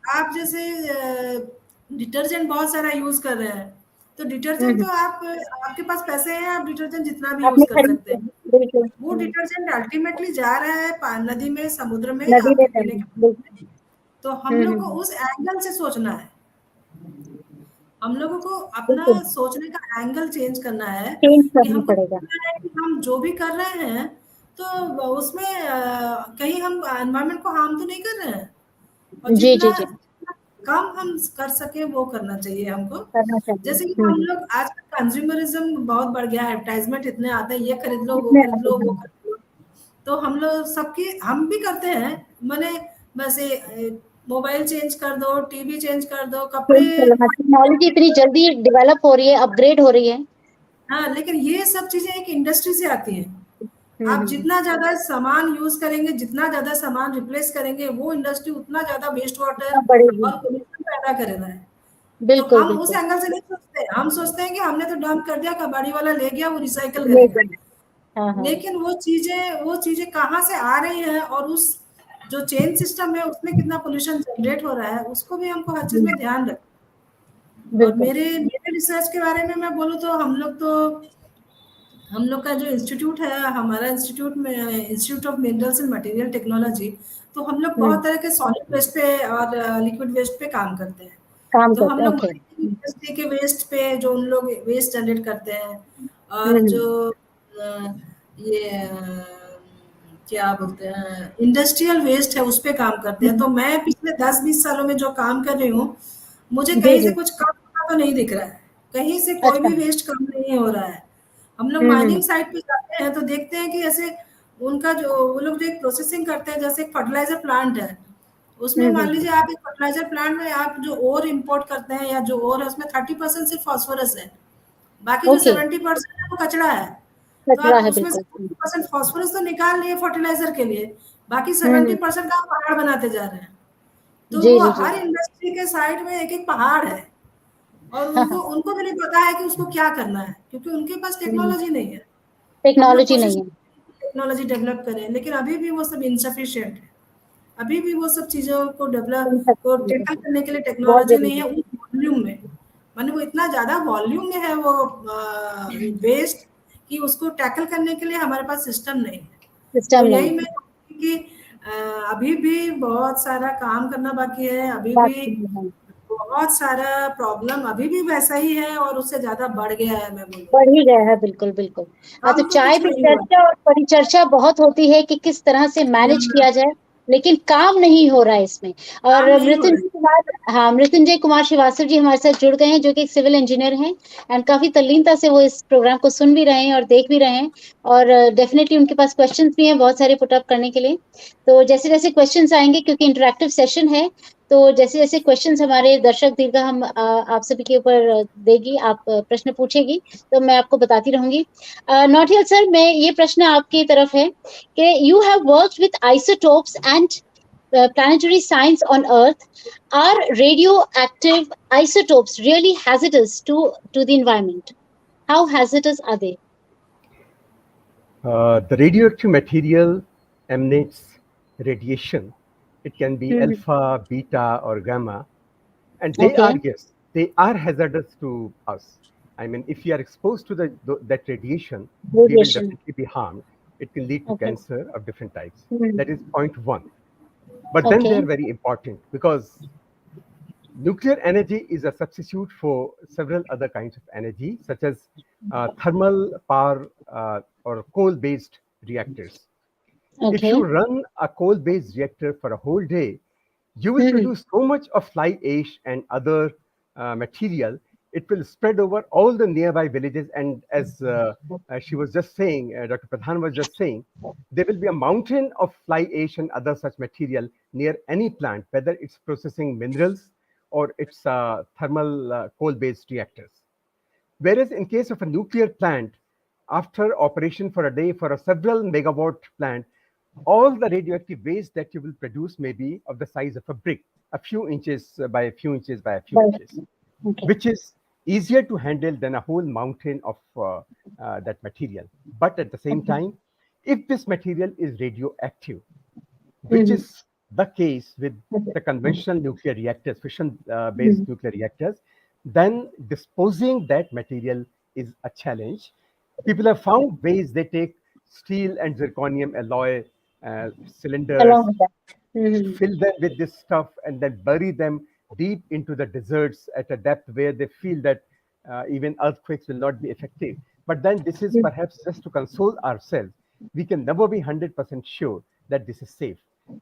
आप जैसे डिटर्जेंट बहुत सारा यूज कर रहे हैं, तो डिटर्जेंट तो आप आपके पास पैसे हैं, आप डिटर्जेंट जितना भी यूज आपने कर सकते खरीद हैं। बिल्कुल। वो डिटर्जेंट अल्टीमेटली जा रहा है नदी में, समुद्र में, नदी में आपके पीने करना के है, पानी बिल्कुल। में। तो हम लोग को उस एंगल से सोचना है। हम लोगों को अपना बिल्कुल सोचने का एंगल चेंज करना है चेंज कि करना हमको पड़ेगा। लगता है कि हम जो भी कर रहे हैं तो उसमें कहीं हम एनवायरनमेंट को हार्म तो नहीं कर रहे हैं। और जी जितना जी जी, कम हम कर सके वो करना चाहिए हमको। करना चाहिए। जैसे कि हम लोग आजकल कंज्यूमरिज्म बहुत बढ़ गया है, एडवर्टाइजमेंट इतने आते हैं, ये खरीद लो, वो इतने खरीद लो, वो खरीद लो। तो हम लोग सबकी हम भी करते हैं। मैंने बस मोबाइल चेंज कर दो, टीवी चेंज कर दो, कपड़े। टेक्नोलॉजी इतनी जल्दी डेवलप हो रही है, अपग्रेड हो रही है। हाँ, लेकिन ये सब चीजें एक इंडस्ट्री से आती हैं। आप हम्म, जितना ज्यादा सामान यूज करेंगे, जितना ज्यादा सामान रिप्लेस करेंगे, वो इंडस्ट्री उतना ज्यादा वेस्ट वाटर अब बढ़ेगी, और पोल्यूशन पैदा करेगा है। तो बिल्कुल हम उस बिल्कुल। एंगल से नहीं सोचते, हम सोचते हैं कि हमने तो डंप कर दिया, कबाड़ी वाला ले गया, वो रिसाइकल ले करेगा। गए। हाँ हाँ, लेकिन वो चीजें कहाँ से आ रही हैं, और उस जो चेन सिस्टम है उसमें कितना पोल्यूशन जनरेट हो रहा है, उसको भी हमको हर चीज में ध्यान रखना। और बिल्कुल। मेरे मेरे रिसर्च के बारे में मैं बोलूँ तो हम लोग का जो इंस्टीट्यूट है, हमारा इंस्टीट्यूट में institute of minerals and material technology. तो हम लोग बहुत तरह के सॉलिड वेस्ट पे और लिक्विड वेस्ट पे काम करते हैं। काम तो हम करते हैं, लोग ओके। माइनिंग इंडस्ट्री के वेस्ट पे, जो उन लोग वेस्ट जनरेट करते हैं, और जो ये क्या बोलते हैं, इंडस्ट्रियल वेस्ट है, उस पे काम करते हैं। तो मैं पिछले 10-20 सालों में जो काम कर रही हूँ, मुझे जी कहीं से जी, कुछ कम होता तो नहीं दिख रहा है। कहीं से कोई अच्छा। भी वेस्ट कम नहीं हो रहा है। हम लोग हम्म, माइनिंग साइट पे जाते हैं तो देखते हैं कि ऐसे उनका जो वो लोग जो एक प्रोसेसिंग करते हैं, जैसे एक फर्टिलाइजर प्लांट है, उसमें मान लीजिए आप एक फर्टिलाइजर प्लांट में आप जो ओर इंपोर्ट करते हैं, या जो ओर है उसमें 30% सिर्फ फास्फोरस है, बाकी जो ओके। 70% है वो कचरा है। तो कचरा आप है, उसमें से बिल्कुल। 30% फास्फोरस तो निकाल लिए फर्टिलाइजर के लिए, बाकी हम्म, 70% का आप पहाड़ बनाते जा रहे हैं। तो जी वो जी जी। हर इंडस्ट्री के साइड में एक एक पहाड़ है, और हाँ उनको हाँ, उनको भी नहीं पता है कि उसको क्या करना है, क्योंकि उनके पास टेक्नोलॉजी नहीं है। हम लोग टेक्नोलॉजी कोशिश नहीं है। टेक्नोलॉजी डेवलप करें, लेकिन अभी भी वो सब इंसफिशिएंट है। अभी भी वो सब चीज़ों को इन डेवलप सब को चीज़ों टैकल को करने के लिए बहुत टेक्नोलॉजी नहीं जरूरी है उस वॉल्यूम में। माने वो इतना ज़्यादा वॉल्यूम में है वो वेस्ट, कि उसको टैकल करने के लिए हमारे पास सिस्टम नहीं है। तो सिस्टम नहीं यही है। मैं कहूँगी कि अ, अभी भी बहुत सारा काम करना बाकी है, अभी भी बाकी नहीं है। बहुत सारा प्रॉब्लम अभी भी वैसा ही है, और उससे ज़्यादा बढ़ गया है, मैं बोलूँगी। बढ़ ही गया है, बिल्कुल बिल्कुल। तो कम तो चाय कुछ पे नहीं हुआ। चर्चा और परिचर्चा बहुत होती है कि किस तरह से मैनेज हाँ, किया जाए, लेकिन काम नहीं हो रहा है इसमें। और काम नहीं हो रहा है। मृत्युंजय कुमार, हाँ, मृत्युंजय कुमार श्रीवास्तव जी हमारे साथ जुड़ गए हैं, जो कि एक सिविल इंजीनियर हैं। एंड काफी तल्लीनता से वो इस प्रोग्राम को सुन भी रहे हैं और देख भी रहे हैं। और डेफिनेटली उनके पास क्वेश्चंस भी हैं बहुत सारे पुट अप करने के लिए। तो जैसे जैसे क्वेश्चंस आएंगे, क्योंकि इंटरेक्टिव सेशन है, तो जैसे जैसे क्वेश्चंस हमारे दर्शक दीर्घा हम आप सभी के ऊपर देगी, आप प्रश्न पूछेगी, तो मैं आपको बताती रहूंगी। नौटियाल सर, मैं ये प्रश्न आपकी तरफ है कि you have worked with isotopes and planetary science on Earth. Are radioactive isotopes really hazardous to the environment? How hazardous are they? The radioactive material emanates radiation. It can be alpha, beta, or gamma. And they Okay. are, yes, they are hazardous to us. I mean, if you are exposed to that radiation, we will Radiation. definitely be harmed. It can lead to Okay. cancer of different types. Hmm. That is point one. But then they Okay. are very important because nuclear energy is a substitute for several other kinds of energy, such as thermal power or coal-based reactors. If Okay. you run a coal-based reactor for a whole day, you will Hmm. produce so much of fly ash and other material. It will spread over all the nearby villages. And as she was just saying, Dr. Pradhan was just saying, there will be a mountain of fly ash and other such material near any plant, whether it's processing minerals or it's thermal coal-based reactors. Whereas in case of a nuclear plant, after operation for a day for a several megawatt plant, all the radioactive waste that you will produce may be of the size of a brick, a few inches by a few inches by a few inches, Okay. which is easier to handle than a whole mountain of that material. But at the same time, if this material is radioactive, which is the case with the conventional nuclear reactors, fission-based nuclear reactors, then disposing that material is a challenge. People have found ways. They take steel and zirconium alloy cylinders, Along with that. fill them with this stuff, and then bury them deep into the deserts at a depth where they feel that even earthquakes will not be effective. But then this is perhaps just to console ourselves. We can never be 100% sure that this is safe.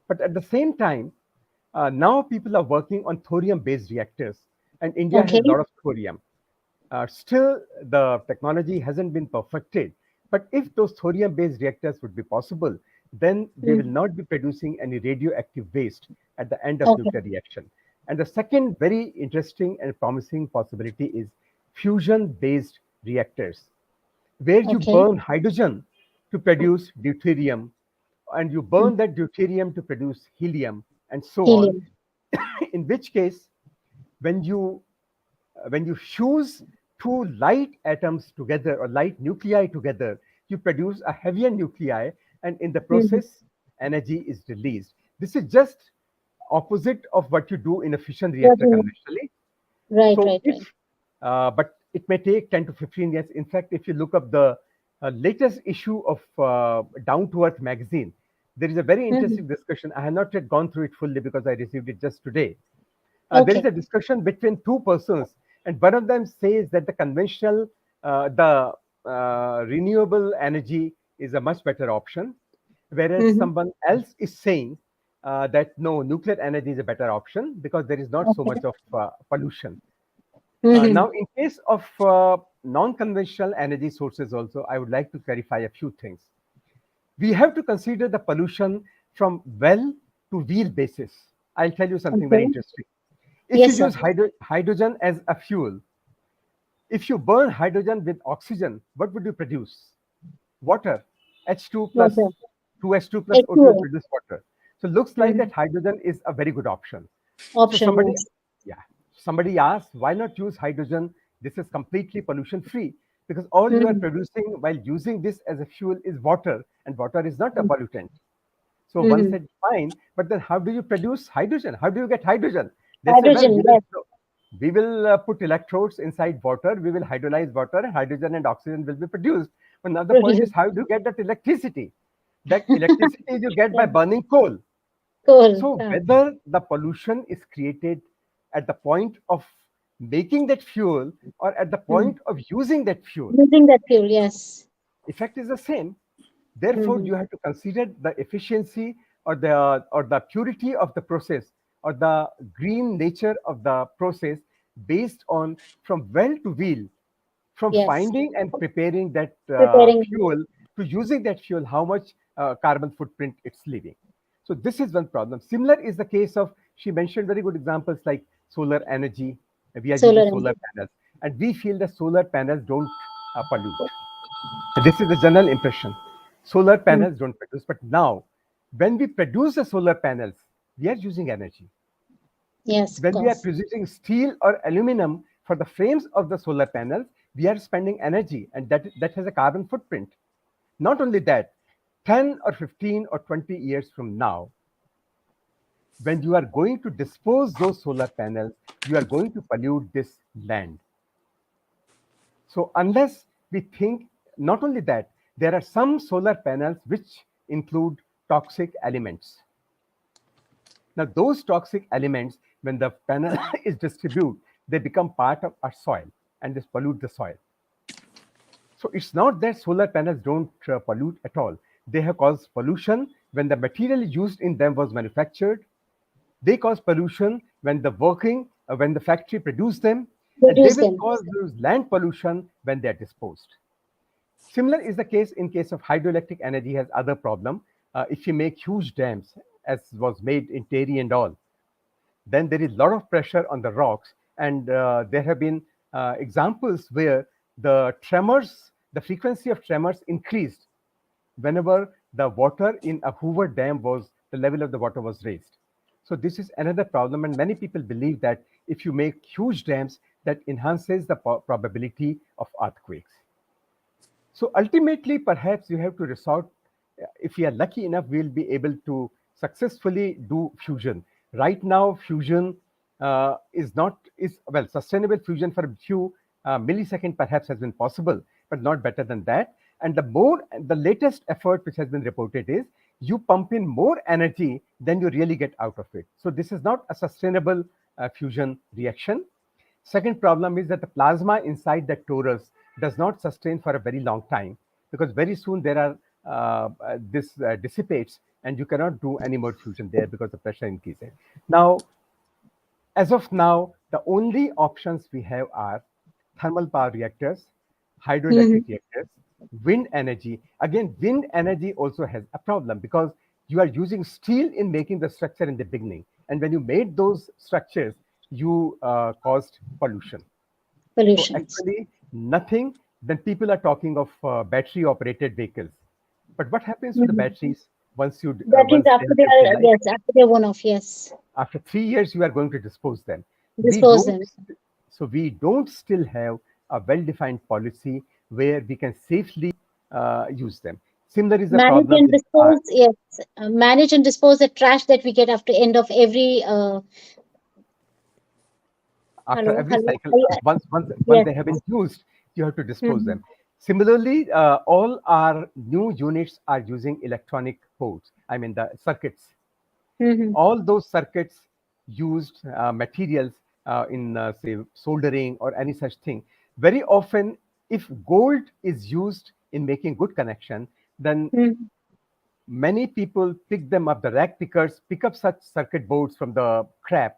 But at the same time, now people are working on thorium-based reactors, and India Okay. has a lot of thorium. Still, the technology hasn't been perfected. But if those thorium-based reactors would be possible, then they will not be producing any radioactive waste at the end of Okay. nuclear reaction. And the second very interesting and promising possibility is fusion-based reactors, where you Okay. burn hydrogen to produce deuterium, and you burn that deuterium to produce helium, and so on. Helium. In which case, when you fuse two light atoms together or light nuclei together, you produce a heavier nuclei, and in the process, energy is released. This is just opposite of what you do in a fission reactor conventionally. Right, So right, if, right. but it may take 10 to 15 years. In fact, if you look up the latest issue of Down to Earth magazine, there is a very interesting discussion. I have not yet gone through it fully because I received it just today. There is Okay. a discussion between two persons, and one of them says that the conventional, the renewable energy is a much better option, whereas someone else is saying that no, nuclear energy is a better option because there is not so Okay. much of pollution. Mm-hmm. Now, in case of non-conventional energy sources also, I would like to clarify a few things. We have to consider the pollution from well to wheel basis. I'll tell you something very Okay. interesting. If you Yes, sir. use hydrogen as a fuel, if you burn hydrogen with oxygen, what would you produce? Water. H2 plus Water. 2H2 plus O2 will H2O. produce water. So looks like that hydrogen is a very good option. So Option, yes. yeah, somebody asked, why not use hydrogen? This is completely pollution free because all you are producing while using this as a fuel is water, and water is not a pollutant. So one said, fine, but then how do you produce hydrogen? How do you get hydrogen? They say, well, Hydrogen, yes. we will put electrodes inside water, we will hydrolyze water, and hydrogen and oxygen will be produced. But now the point is, how do you get that electricity? That electricity you get by burning coal. Cool. So whether the pollution is created at the point of making that fuel or at the point of using that fuel, Using that fuel, yes. effect is the same. Therefore, you have to consider the efficiency or the purity of the process or the green nature of the process based on from well to wheel, from Yes. finding and preparing that Preparing. fuel to using that fuel, how much carbon footprint it's leaving. So this is one problem. Similar is the case of, she mentioned very good examples like solar energy. We are Solar using energy. solar panels, and we feel that solar panels don't pollute. This is the general impression. Solar panels don't produce, but now when we produce the solar panels, we are using energy. Yes, of When we are course. producing steel or aluminum for the frames of the solar panels, we are spending energy, and that has a carbon footprint. Not only that, 10 or 15 or 20 years from now, when you are going to dispose those solar panels, you are going to pollute this land. So unless we think, not only that, there are some solar panels which include toxic elements. Now, those toxic elements, when the panel is distributed, they become part of our soil and they pollute the soil. So it's not that solar panels don't pollute at all. They have caused pollution when the material used in them was manufactured. They cause pollution when when the factory produced them, and they Reduce will them. cause land pollution when they are disposed. Similar is the case in case of hydroelectric energy has other problem. If you make huge dams, as was made in Terry and all, then there is a lot of pressure on the rocks, and there have been examples where the frequency of tremors increased whenever the water in a Hoover Dam the level of the water was raised. So this is another problem, and many people believe that if you make huge dams, that enhances the probability of earthquakes. So ultimately, perhaps you have to resort, if we are lucky enough, we'll be able to successfully do fusion. Right now, fusion sustainable fusion for a few milliseconds perhaps has been possible, but not better than that. And the latest effort which has been reported is you pump in more energy than you really get out of it. So this is not a sustainable fusion reaction. Second problem is that the plasma inside the torus does not sustain for a very long time, because very soon there are this dissipates and you cannot do any more fusion there because the pressure increases. Now, as of now, the only options we have are thermal power reactors, hydroelectric reactors, wind energy. Again, wind energy also has a problem because you are using steel in making the structure in the beginning. And when you made those structures, you caused pollution. So actually nothing. Then people are talking of battery operated vehicles. But what happens to the batteries once you batteries after they are, yes, after they're worn off, yes. After 3 years, you are going to dispose them. Dispose them. So we don't still have a well-defined policy where we can safely use them. Similar is the manage problem. And dispose, yes, manage and dispose the trash that we get after end of every cycle. Once they have been used, you have to dispose them. Similarly, all our new units are using electronic boards. I mean the circuits. All those circuits used materials in say soldering or any such thing. Very often, if gold is used in making good connection, then many people pick them up. The rack pickers pick up such circuit boards from the scrap,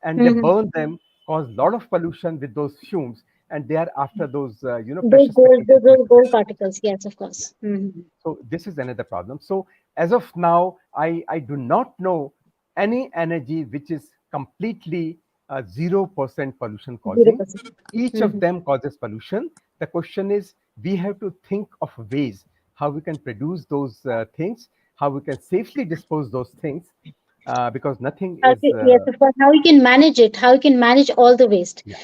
and they burn them, cause a lot of pollution with those fumes, and they are after those precious gold particles. Yes, of course. So this is another problem. So as of now, I do not know any energy which is completely 0% pollution causing. 0%. Each of them causes pollution. The question is, we have to think of ways how we can produce those things, how we can safely dispose those things, because nothing is... yes, of course, how we can manage it, how we can manage all the waste. Yeah.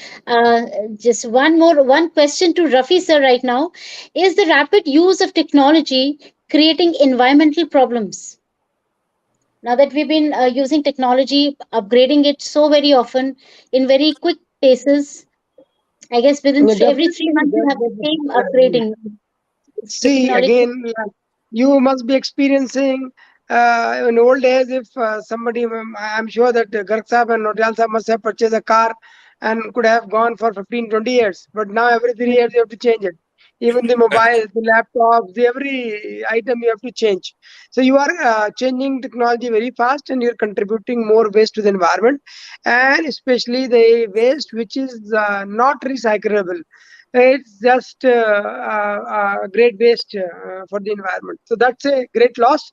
Just one question to Rafi sir right now. Is the rapid use of technology creating environmental problems? Now that we've been using technology, upgrading it so very often in very quick paces, I guess within every 3 months you have the same upgrading. See, again, you must be experiencing in old days, if somebody, I'm sure that Garg Sahab and Nautiyal Sahab must have purchased a car and could have gone for 15-20 years. But now every 3 years you have to change it. Even the mobile, the laptops, every item you have to change. So you are changing technology very fast, and you're contributing more waste to the environment, and especially the waste which is not recyclable. It's just great waste for the environment. So that's a great loss.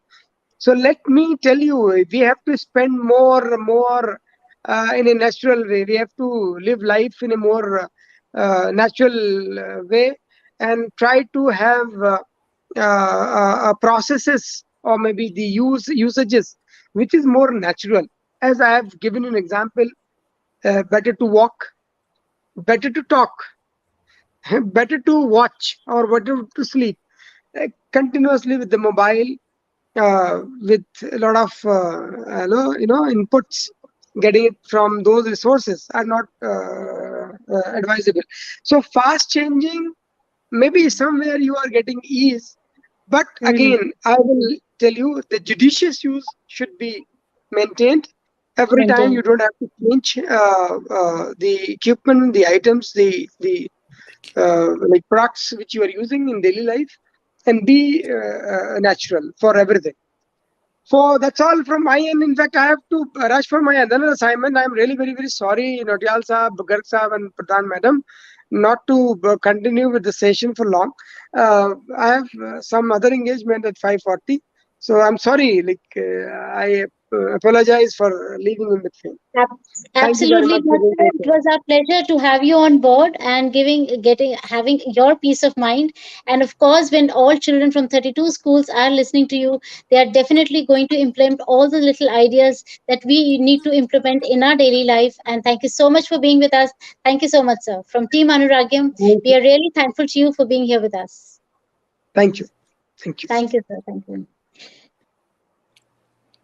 So let me tell you, we have to spend more in a natural way. We have to live life in a more natural way, and try to have processes, or maybe the usages which is more natural. As I have given an example, better to walk, better to talk, better to watch, or better to sleep. Continuously with the mobile, with a lot of inputs, getting it from those resources are not advisable. So fast changing, maybe somewhere you are getting ease, but again, I will tell you, the judicious use should be maintained. Every time you don't have to change the equipment, the items, the like products which you are using in daily life, and be natural for everything. So that's all from my end. In fact, I have to rush for my other assignment. I'm really very, very sorry, Nautiyal Sahab, Garg Sahab, and Pradhan Madam, not to continue with the session for long. I have some other engagement at 5:40. So I'm sorry. I apologize for leaving in between. Thank you very Absolutely, much for being Bhaskar. It patient. was our pleasure to have you on board and having your peace of mind. And of course, when all children from 32 schools are listening to you, they are definitely going to implement all the little ideas that we need to implement in our daily life. And thank you so much for being with us. Thank you so much, sir. From Team Anuragyam, Thank we you. are really thankful to you for being here with us. Thank you. Thank you. Thank you, sir. Thank you.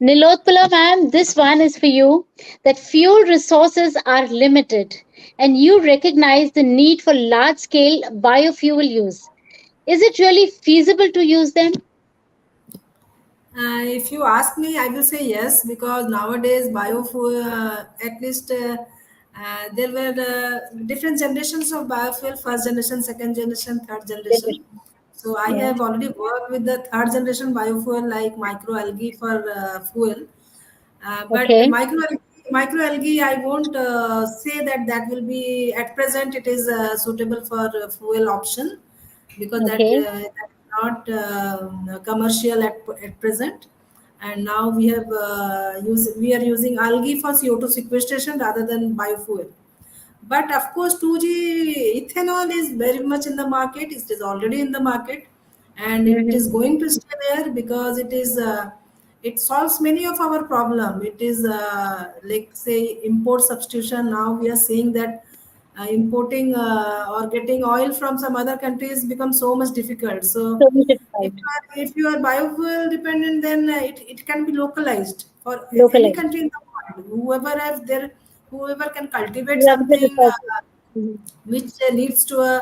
Nilotpala, ma'am, this one is for you. That fuel resources are limited, and you recognize the need for large scale biofuel use. Is it really feasible to use them? If you ask me, I will say yes, because nowadays biofuel, at least there were different generations of biofuel: first generation, second generation, third generation. So I Yeah. have already worked with the third generation biofuel like microalgae for fuel. But Okay. microalgae, I won't say that that will be at present. It is suitable for fuel option because Okay. that is not commercial at present. And now we are using algae for CO2 sequestration rather than biofuel. But of course, 2G ethanol is very much in the market. It is already in the market, and it is Mhm. going to stay there because it solves many of our problem. It is like say import substitution. Now we are seeing that importing or getting oil from some other countries becomes so much difficult. So So we should try it. if you are biofuel dependent, then it can be localized for any Localize. country in the world. Whoever can cultivate We have the something resources. Mhm. which leads to a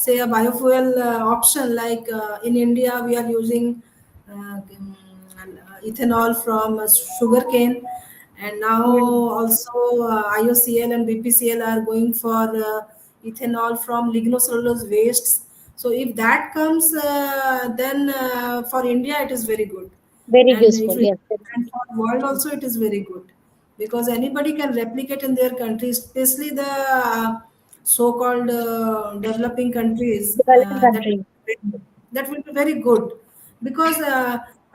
say a biofuel option, like in India we are using ethanol from sugarcane, and now Mhm. also IOCL and BPCL are going for ethanol from lignocellulose wastes. So if that comes, then for India it is very good, Very and useful. if it Yes. Very and for world also it is very good, because anybody can replicate in their country, especially the so-called developing countries. developing country. That will be very good, because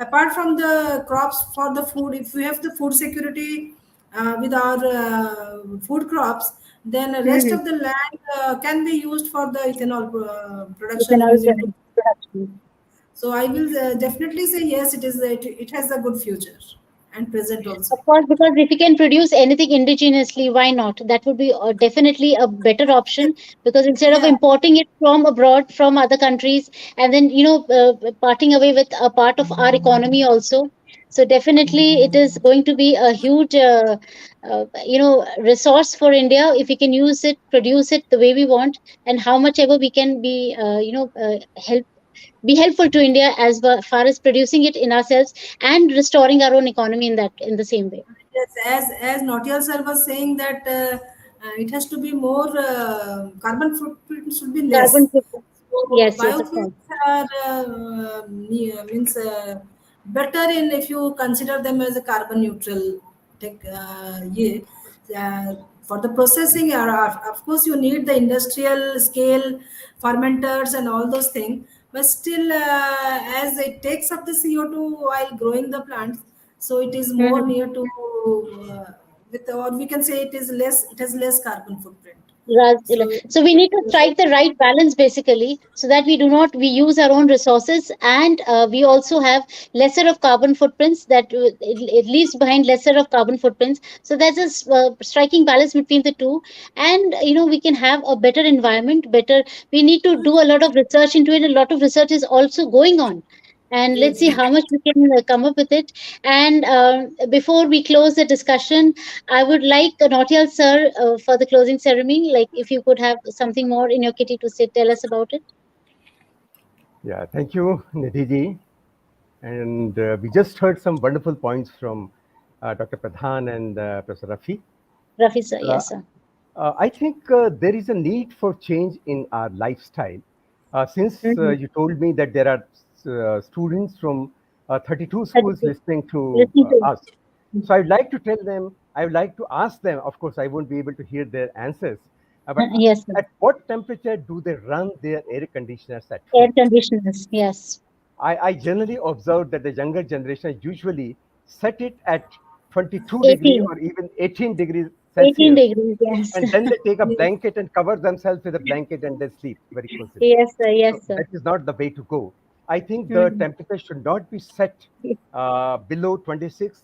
apart from the crops for the food, if we have the food security with our food crops, then the rest Mhm. of the land can be used for the ethanol production Ethanol using to. production. So I will definitely say yes. It has a good future and present also. Of course, because if you can produce anything indigenously, why not? That would be definitely a better option, because instead of Yeah. importing it from abroad, from other countries, and then, parting away with a part of our economy also. So definitely, it is going to be a huge, resource for India if we can use it, produce it the way we want, and how much ever we can be helpful to India as far as producing it in ourselves and restoring our own economy in the same way. Yes, as Nautiyal sir was saying that it has to be more carbon footprint should be Carbon less. footprint. So Yes, yes, of course. biofuels are means better in if you consider them as a carbon neutral tech. Yeah. For the processing, of course, you need the industrial scale fermenters and all those things. But still, as it takes up the CO2 while growing the plants, so it is more Mhm. near to with, or we can say it is less. It has less carbon footprint. So So we need to strike the right balance basically, so that we use our own resources, and we also have lesser of carbon footprints, that it leaves behind lesser of carbon footprints. So there's a striking balance between the two, and we can have a better environment. Better, we need to do a lot of research into it. A lot of research is also going on, and let's yes, see how much we can come up with it. And before we close the discussion, I would like Nautiyal sir, for the closing ceremony, like if you could have something more in your kitty to say, tell us about it. Yeah, thank you, Nidhi ji. And we just heard some wonderful points from Dr. Pradhan and Professor Rafi. Rafi sir, Uh, yes sir. I think there is a need for change in our lifestyle. Since Mm-hmm. you told me that there are students from 32 schools 32. listening to Listening to us, so I'd like to tell them, I would like to ask them, of course, I won't be able to hear their answers, but yes sir. at what temperature do they run their air conditioners at Air home? conditioners, yes. I generally observe that the younger generation usually set it at 22 degree 18. or even 18 degrees 18 Celsius, degrees, yes. and then they take a Yes, blanket and cover themselves with a blanket and they sleep very closely. yes, sir. So Yes, sir. that is not the way to go. I think the Mm-hmm. temperature should not be set below 26.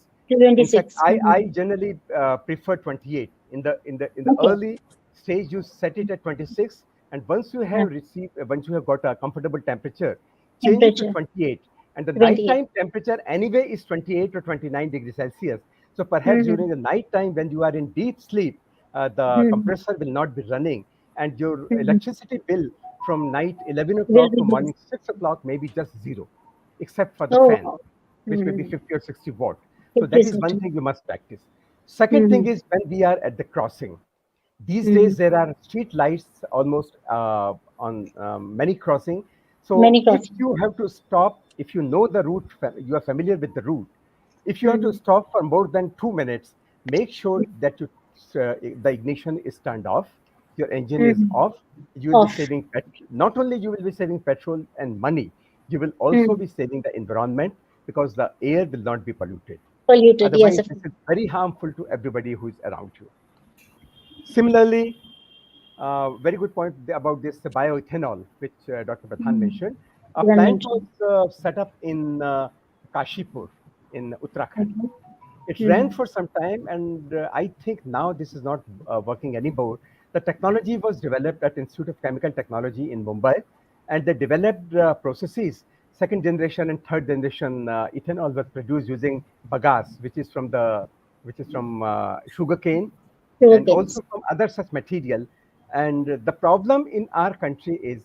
In fact, 26. I generally prefer 28. In the Okay. early stage, you set it at 26, and once you have got a comfortable temperature, change it to Temperature 28. And the 28. nighttime temperature anyway is 28 or 29 degrees Celsius. So perhaps Mm-hmm. during the night time when you are in deep sleep, the Mm-hmm. compressor will not be running, and your Mm-hmm. electricity bill from night 11 Will o'clock be to good. morning 6 o'clock may be just zero, except for the fan, Oh. which may be Mm-hmm. 50 or 60 watt. So that is one 50. thing you must practice. Second Mm-hmm. thing is when we are at the crossing. These Mm-hmm. days there are street lights almost on many crossing. So Many if crossings. you have to stop, if you know the route, you are familiar with the route. If you have to Mm-hmm. stop for more than 2 minutes, make sure that the ignition is turned off, your engine is Mm-hmm. off. You will be Off. saving not only you will be saving petrol and money, you will also Mm-hmm. be saving the environment because the air will not be polluted. Polluted. Yes, Otherwise, of this course. is very harmful to everybody who is around you. Similarly, very good point about this bioethanol, which Dr. Pradhan Mm-hmm. mentioned. A Even plant was mentioned. set up in Kashipur in Uttarakhand. Mm-hmm. It ran Mm-hmm. for some time, and I think now this is not working anymore. The technology was developed at Institute of Chemical Technology in Mumbai, and they developed processes. Second generation and third generation ethanol was produced using bagasse, which is from sugarcane, and Sugarcanes. also from other such material. And the problem in our country is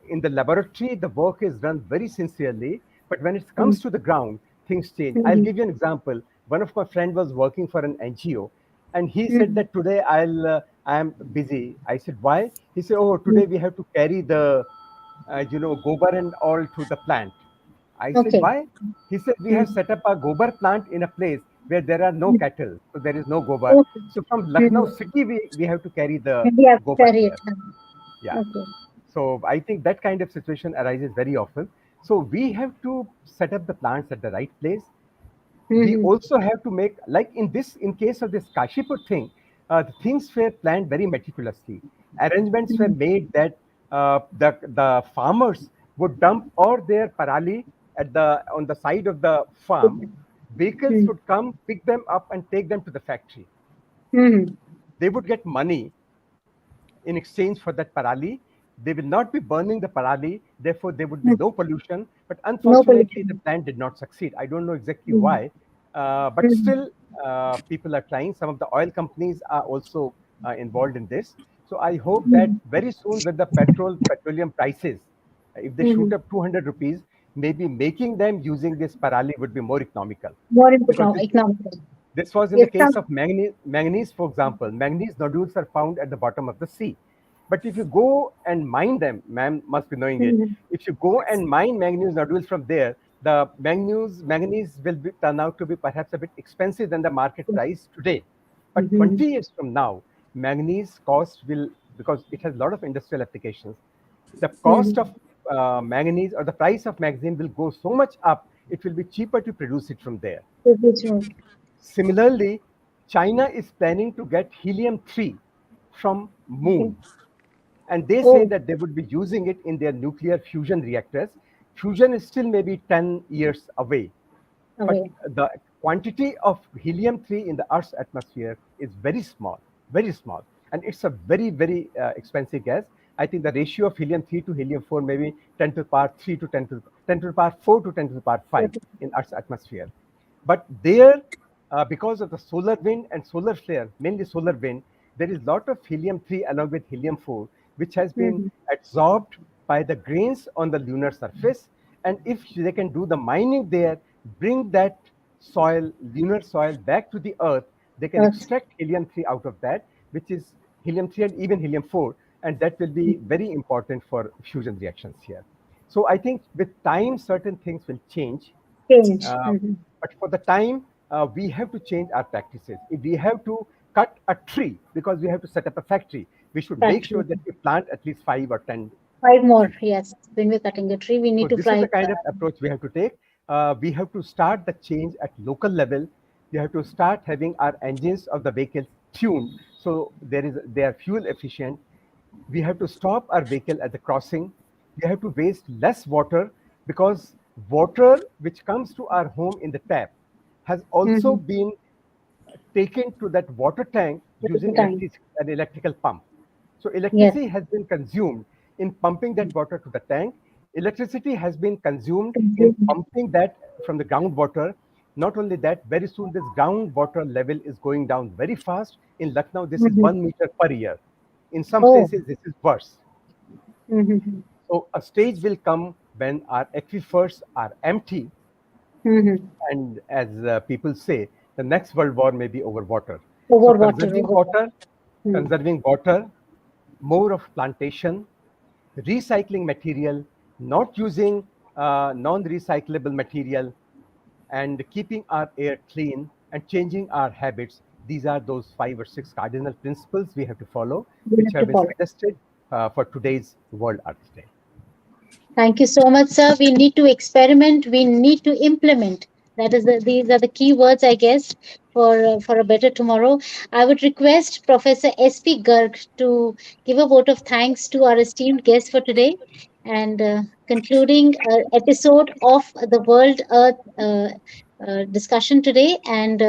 in the laboratory, the work is done very sincerely, but when it comes to the ground, things change. I'll Mm-hmm. give you an example. One of my friend was working for an NGO, and he said Mm-hmm. that today I am busy. I said, why? He said, oh, Mm-hmm. today we have to carry the gobar and all to the plant. I said, Okay. why? He said, we have Mm-hmm. set up a gobar plant in a place where there are no cattle, so there is no gobar. Okay. So from Lucknow Mm-hmm. city, we have to carry the Maybe have to gobar carry it. here. Yeah. Okay. So I think that kind of situation arises very often. So we have to set up the plants at the right place. We Mm-hmm. also have to make, like in case of this Kashipur thing, the things were planned very meticulously. Arrangements were Mm-hmm. made that the farmers would dump all their parali on the side of the farm. Vehicles would come, pick them up, and take them to the factory. Mm-hmm. They would get money in exchange for that parali. They will not be burning the parali, therefore there would be no pollution. But No unfortunately, the pollution. plant did not succeed. I don't know exactly Mm-hmm. why, but Mm-hmm. still, people are trying. Some of the oil companies are also involved in this. So I hope that very soon, with the petroleum prices, if they shoot Mm-hmm. up 200 rupees, maybe making them using this parali would be more economical, More input because now, economical. this was in the Yes, case some. of manganese. Manganese, for example, manganese nodules are found at the bottom of the sea. But if you go and mine them, ma'am must be knowing it. Mm-hmm. If you go and mine manganese nodules from there, the manganese will turn out to be perhaps a bit expensive than the market price today. But Mm-hmm. 20 years from now, manganese cost will, because it has a lot of industrial applications, the cost of Mm-hmm. manganese or the price of manganese will go so much up, it will be cheaper to produce it from there. This is true. Similarly, China is planning to get helium-3 from Okay. moon, and they say Oh, that they would be using it in their nuclear fusion reactors. Fusion is still maybe 10 years away, but okay. the quantity of helium-3 in the Earth's atmosphere is very small, and it's a very expensive gas. I think the ratio of helium-3 to helium-4 maybe 10 to the power 3 to 10 to the power 4 to 10 to the power 5 in Earth's atmosphere. But there, because of the solar wind and solar flare, mainly solar wind, there is a lot of helium-3 along with helium-4, which has been Mm-hmm. absorbed by the grains on the lunar surface. And if they can do the mining there, bring that lunar soil back to the Earth, they can Earth. extract helium-3 out of that, which is helium-3 and even helium-4. And that will be very important for fusion reactions here. So I think with time, certain things will change. Change. Uh, Mm-hmm. but for the time, we have to change our practices. If we have to cut a tree because we have to set up a factory, we should make sure Factory. that we plant at least 5 or 10 Five more. trees. Yes. When we're cutting a tree, we So need to this is fly. the kind of approach we have to take. We have to start the change at local level. We have to start having our engines of the vehicles tuned so they are fuel efficient. We have to stop our vehicle at the crossing. We have to waste less water, because water which comes to our home in the tap has also been taken to that water tank using an electrical pump. So Yes. electricity has been consumed in pumping that water to the tank. Electricity has been consumed in pumping that from the groundwater. Not only that, very soon this groundwater level is going down very fast. In Lucknow, this is 1 meter per year. In some Oh. places, this is worse. So a stage will come when our aquifers are empty, and as people say, the next world war may be over water. So Over water. Over water. conserving water, more of plantation, recycling material, not using non-recyclable material, and keeping our air clean and changing our habits. These are those 5 or 6 cardinal principles we have to follow, We which have have to been follow. suggested for today's World Earth Day. Thank you so much, sir. We need to experiment. We need to implement. These are the key words, I guess, for a better tomorrow. I would request Professor S.P. Garg to give a vote of thanks to our esteemed guest for today, and concluding episode of the World Earth discussion today. And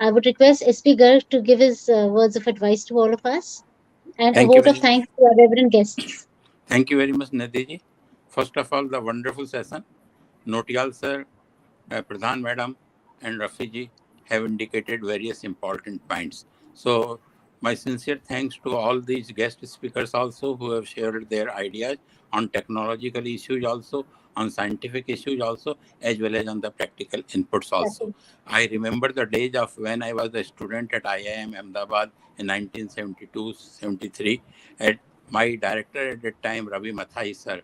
I would request S.P. Garg to give his words of advice to all of us, and a Thank you vote of very thanks to our reverend guests. Thank you very much, Nidhi ji. First of all, the wonderful session. Nautiyal sir, Pradhan madam, and Rafi ji have indicated various important points. So, my sincere thanks to all these guest speakers also who have shared their ideas on technological issues also, on scientific issues also, as well as on the practical inputs also. I remember the days of when I was a student at IIM Ahmedabad in 1972-73. At my director at that time, Ravi Mathai sir,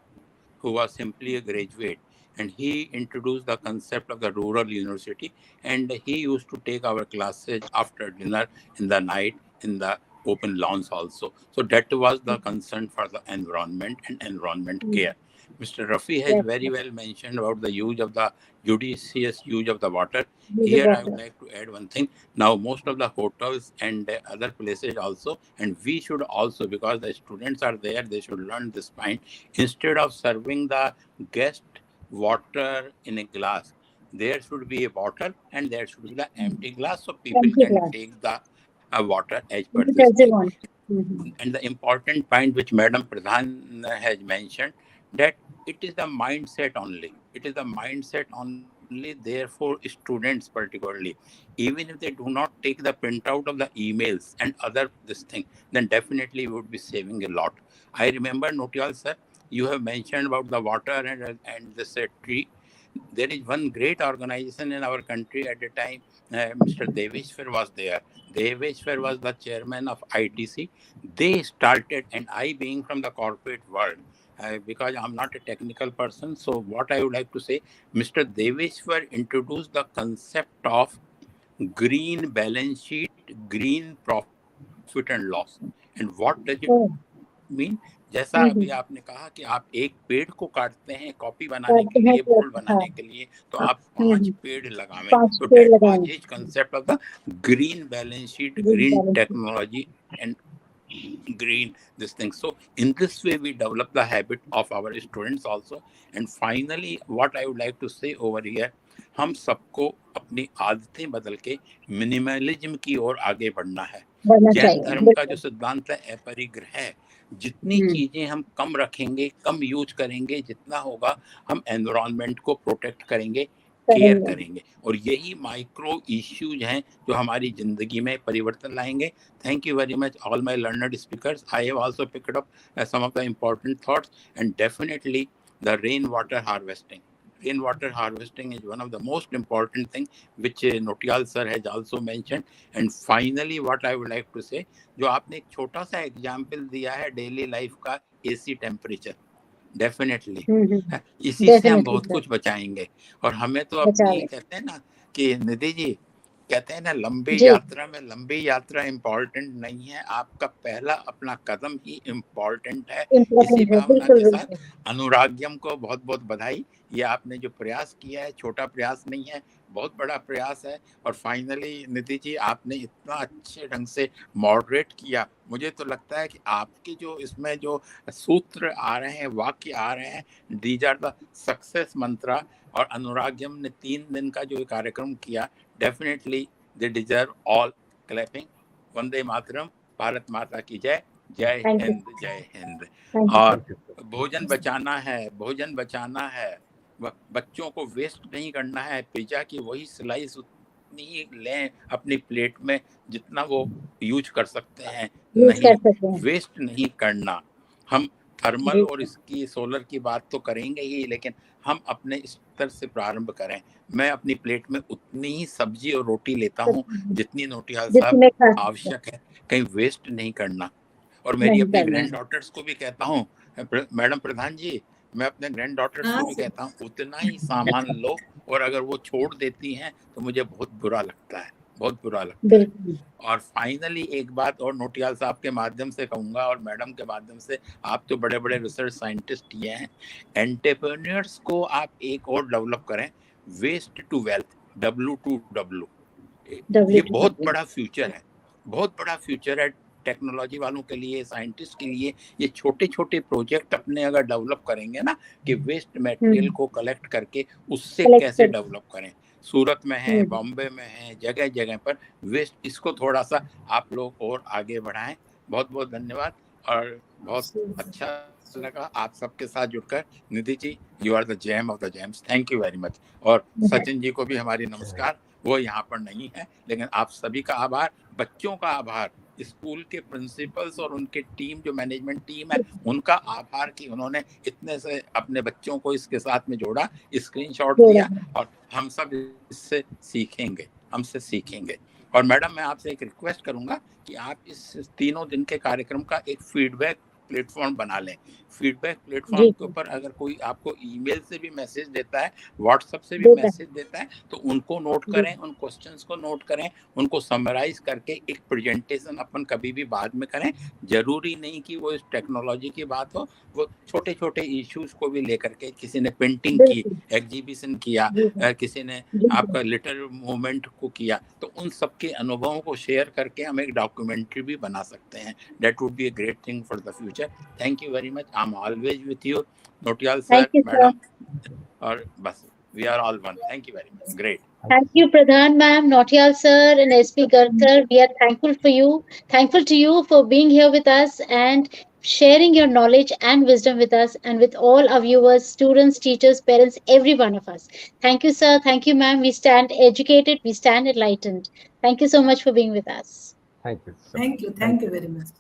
who was simply a graduate, and he introduced the concept of the rural university, and he used to take our classes after dinner in the night in the open lawns also. So that was the concern for the environment and environment care. Mr. Rafi has Yes, very well mentioned about the use of the judicious use of the water. use of Here I would water. like to add one thing. Now most of the hotels and other places also, and we should also, because the students are there, they should learn this point. Instead of serving the guest water in a glass, there should be a bottle and there should be the empty glass, so people Empty can glass. take the water as per Keep it this as they thing. want. And the important point which Madam Pradhan has mentioned, that it is the mindset only. It is the mindset only. Therefore, students particularly, even if they do not take the printout of the emails and other this thing, then definitely we would be saving a lot. I remember, Nautiyal sir, you have mentioned about the water and this tree. There is one great organization in our country at the time. Mr. Deveshwar was there. Deveshwar was the chairman of ITC. They started, and I being from the corporate world, because I'm not a technical person, so what I would like to say, Mr. Deveshwar introduced the concept of green balance sheet, green profit and loss. And what does it mean? Oh. जैसा अभी आपने कहा कि आप एक पेड़ को काटते हैं कॉपी बनाने के लिए, बोर्ड करते हैं बनाने के तो लिए, तो हाँ आप 5 पेड़ लगावें. तो that 5 was पेड़ his लगाएं. concept of the green balance sheet, Green green balance sheet. technology, and green this thing. So in this way we develop the habit of our students also. And finally what I would like to say over here, हम सबको अपनी आदतें बदल के minimalism की ओर आगे बढ़ना है. बढ़ना जैन चाहिए. धर्म का जो सिद्धांत है अपरिग्रह है. जितनी हम्म, चीजें हम कम रखेंगे, कम यूज करेंगे, जितना होगा हम एनवायरनमेंट को प्रोटेक्ट करेंगे, केयर करेंगे. करेंगे. और यही माइक्रो इश्यूज हैं जो हमारी जिंदगी में परिवर्तन लाएंगे. Thank you very much, all my learned speakers. I have also picked up some of the important thoughts, and definitely the rainwater harvesting. Rainwater harvesting is one of the most important thing which Nautiyal sir has also mentioned. And finally, what I would like to say, जो आपने एक छोटा सा example दिया है daily life का, AC temperature, definitely इसी से हम डेफिनेटली बहुत सर. कुछ बचाएंगे. और हमें तो बचा अपनी ले. कहते हैं ना कि निधि जी कहते हैं ना, लंबी जी. यात्रा में लंबी यात्रा इम्पोर्टेंट नहीं है, आपका पहला अपना कदम ही इम्पोर्टेंट है. इसी इम्पोर्टेंट है. भावना बिल्कुल के साथ बिल्कुल. अनुराग्यम को बहुत बहुत बधाई. ये आपने जो प्रयास किया है छोटा प्रयास नहीं है, बहुत बड़ा प्रयास है। और फाइनली निधि जी, आपने इतना अच्छे ढंग से मॉडरेट किया, मुझे तो लगता है कि आपके जो इसमें जो सूत्र आ रहे हैं, वाक्य आ रहे हैं, these are the success mantra. और अनुराग्यम ने 3 दिन का जो कार्यक्रम किया, definitely they deserve all clapping. Vande Mataram, Bharat माता की जय, जय Thank you. हिंद, जय हिंद। Thank you. और Thank you, sir. भोजन बचाना है, भोजन बचाना है, बच्चों को वेस्ट नहीं करना है। पिज्जा की वही स्लाइस उतनी ही लें अपनी प्लेट में जितना वो यूज कर सकते हैं, Use कर नहीं सकते हैं। वेस्ट नहीं करना। हम थर्मल जी और इसकी सोलर की बात तो करेंगे ही, लेकिन हम अपने स्तर से प्रारंभ करें। मैं अपनी प्लेट में उतनी ही सब्जी और रोटी लेता हूँ जितनी नोटियाल साहब जितने खा सकते हैं, आवश्यक है, कहीं वेस्ट नहीं करना। और मेरी नहीं अपनी करना ग्रैंड है। डॉटर्स को भी कहता हूँ, मैडम प्रधान जी, मैं अपने ग्रैंड डॉटर्स हाँ को भी सर। कहता हूँ उतना ही सामान लो, और अगर वो छोड़ देती हैं तो मुझे बहुत बुरा लगता है, बहुत बुरा लगता है। बिल्कुल। और फाइनली एक बात और नोटियाल साहब के माध्यम से कहूंगा, और मैडम के माध्यम से, आप तो बड़े बड़े रिसर्च साइंटिस्ट ये हैं, एंटरप्रेन्योर्स को आप एक और डेवलप करें, वेस्ट टू वेल्थ, W2W। ये बहुत W2W। बड़ा फ्यूचर है, बहुत बड़ा फ्यूचर है टेक्नोलॉजी वालों के लिए, साइंटिस्ट के लिए। ये छोटे छोटे प्रोजेक्ट अपने अगर डेवलप करेंगे ना, कि वेस्ट मटेरियल को कलेक्ट करके उससे कलेक्ट कैसे कर। डेवलप करें। सूरत में है, बॉम्बे में है, जगह जगह पर वेस्ट, इसको थोड़ा सा आप लोग और आगे बढ़ाएं। बहुत बहुत धन्यवाद, और बहुत अच्छा लगा आप सबके साथ जुड़कर। Nidhi ji, you are the gem of the gems, thank you very much. और सचिन जी को भी हमारी नमस्कार, वो यहाँ पर नहीं है, लेकिन आप सभी का आभार, बच्चों का आभार, स्कूल के प्रिंसिपल्स और उनके टीम, जो मैनेजमेंट टीम है, उनका आभार कि उन्होंने इतने से अपने बच्चों को इसके साथ में जोड़ा, स्क्रीनशॉट दिया, और हम सब इससे सीखेंगे, हमसे सीखेंगे। और मैडम, मैं आपसे एक रिक्वेस्ट करूंगा कि आप इस 3 दिन के कार्यक्रम का एक फीडबैक प्लेटफॉर्म बना लें। फीडबैक प्लेटफॉर्म जी के ऊपर अगर कोई आपको ईमेल से भी मैसेज देता है, व्हाट्सएप से भी देता है। मैसेज देता है, तो उनको नोट करें, उन क्वेश्चंस को नोट करें, उनको समराइज करके एक प्रेजेंटेशन अपन कभी भी बाद में करें। जरूरी नहीं कि वो इस टेक्नोलॉजी की बात हो, वो छोटे छोटे इश्यूज को भी लेकर के, किसी ने पेंटिंग की, बिल्कुल। एग्जीबिशन किया, जी जी किसी ने जी आपका लिटर मूवमेंट को किया, तो उन सबके अनुभवों को शेयर करके हम एक डॉक्यूमेंट्री भी बना सकते हैं। That would be a great thing for the future. Thank you very much, I am always with you, नोटियाल thank sir, you sir. Madam, और बस we are all one. Thank you very much, great. Thank you, Pradhan ma'am, Nautiyal sir, and SP Garg sir. We are thankful for you, thankful to you for being here with us and sharing your knowledge and wisdom with us and with all our viewers, students, teachers, parents, every one of us. Thank you, sir. Thank you, ma'am. We stand educated, we stand enlightened. Thank you so much for being with us. Thank you so much. Thank you. Thank Thank you you. very much.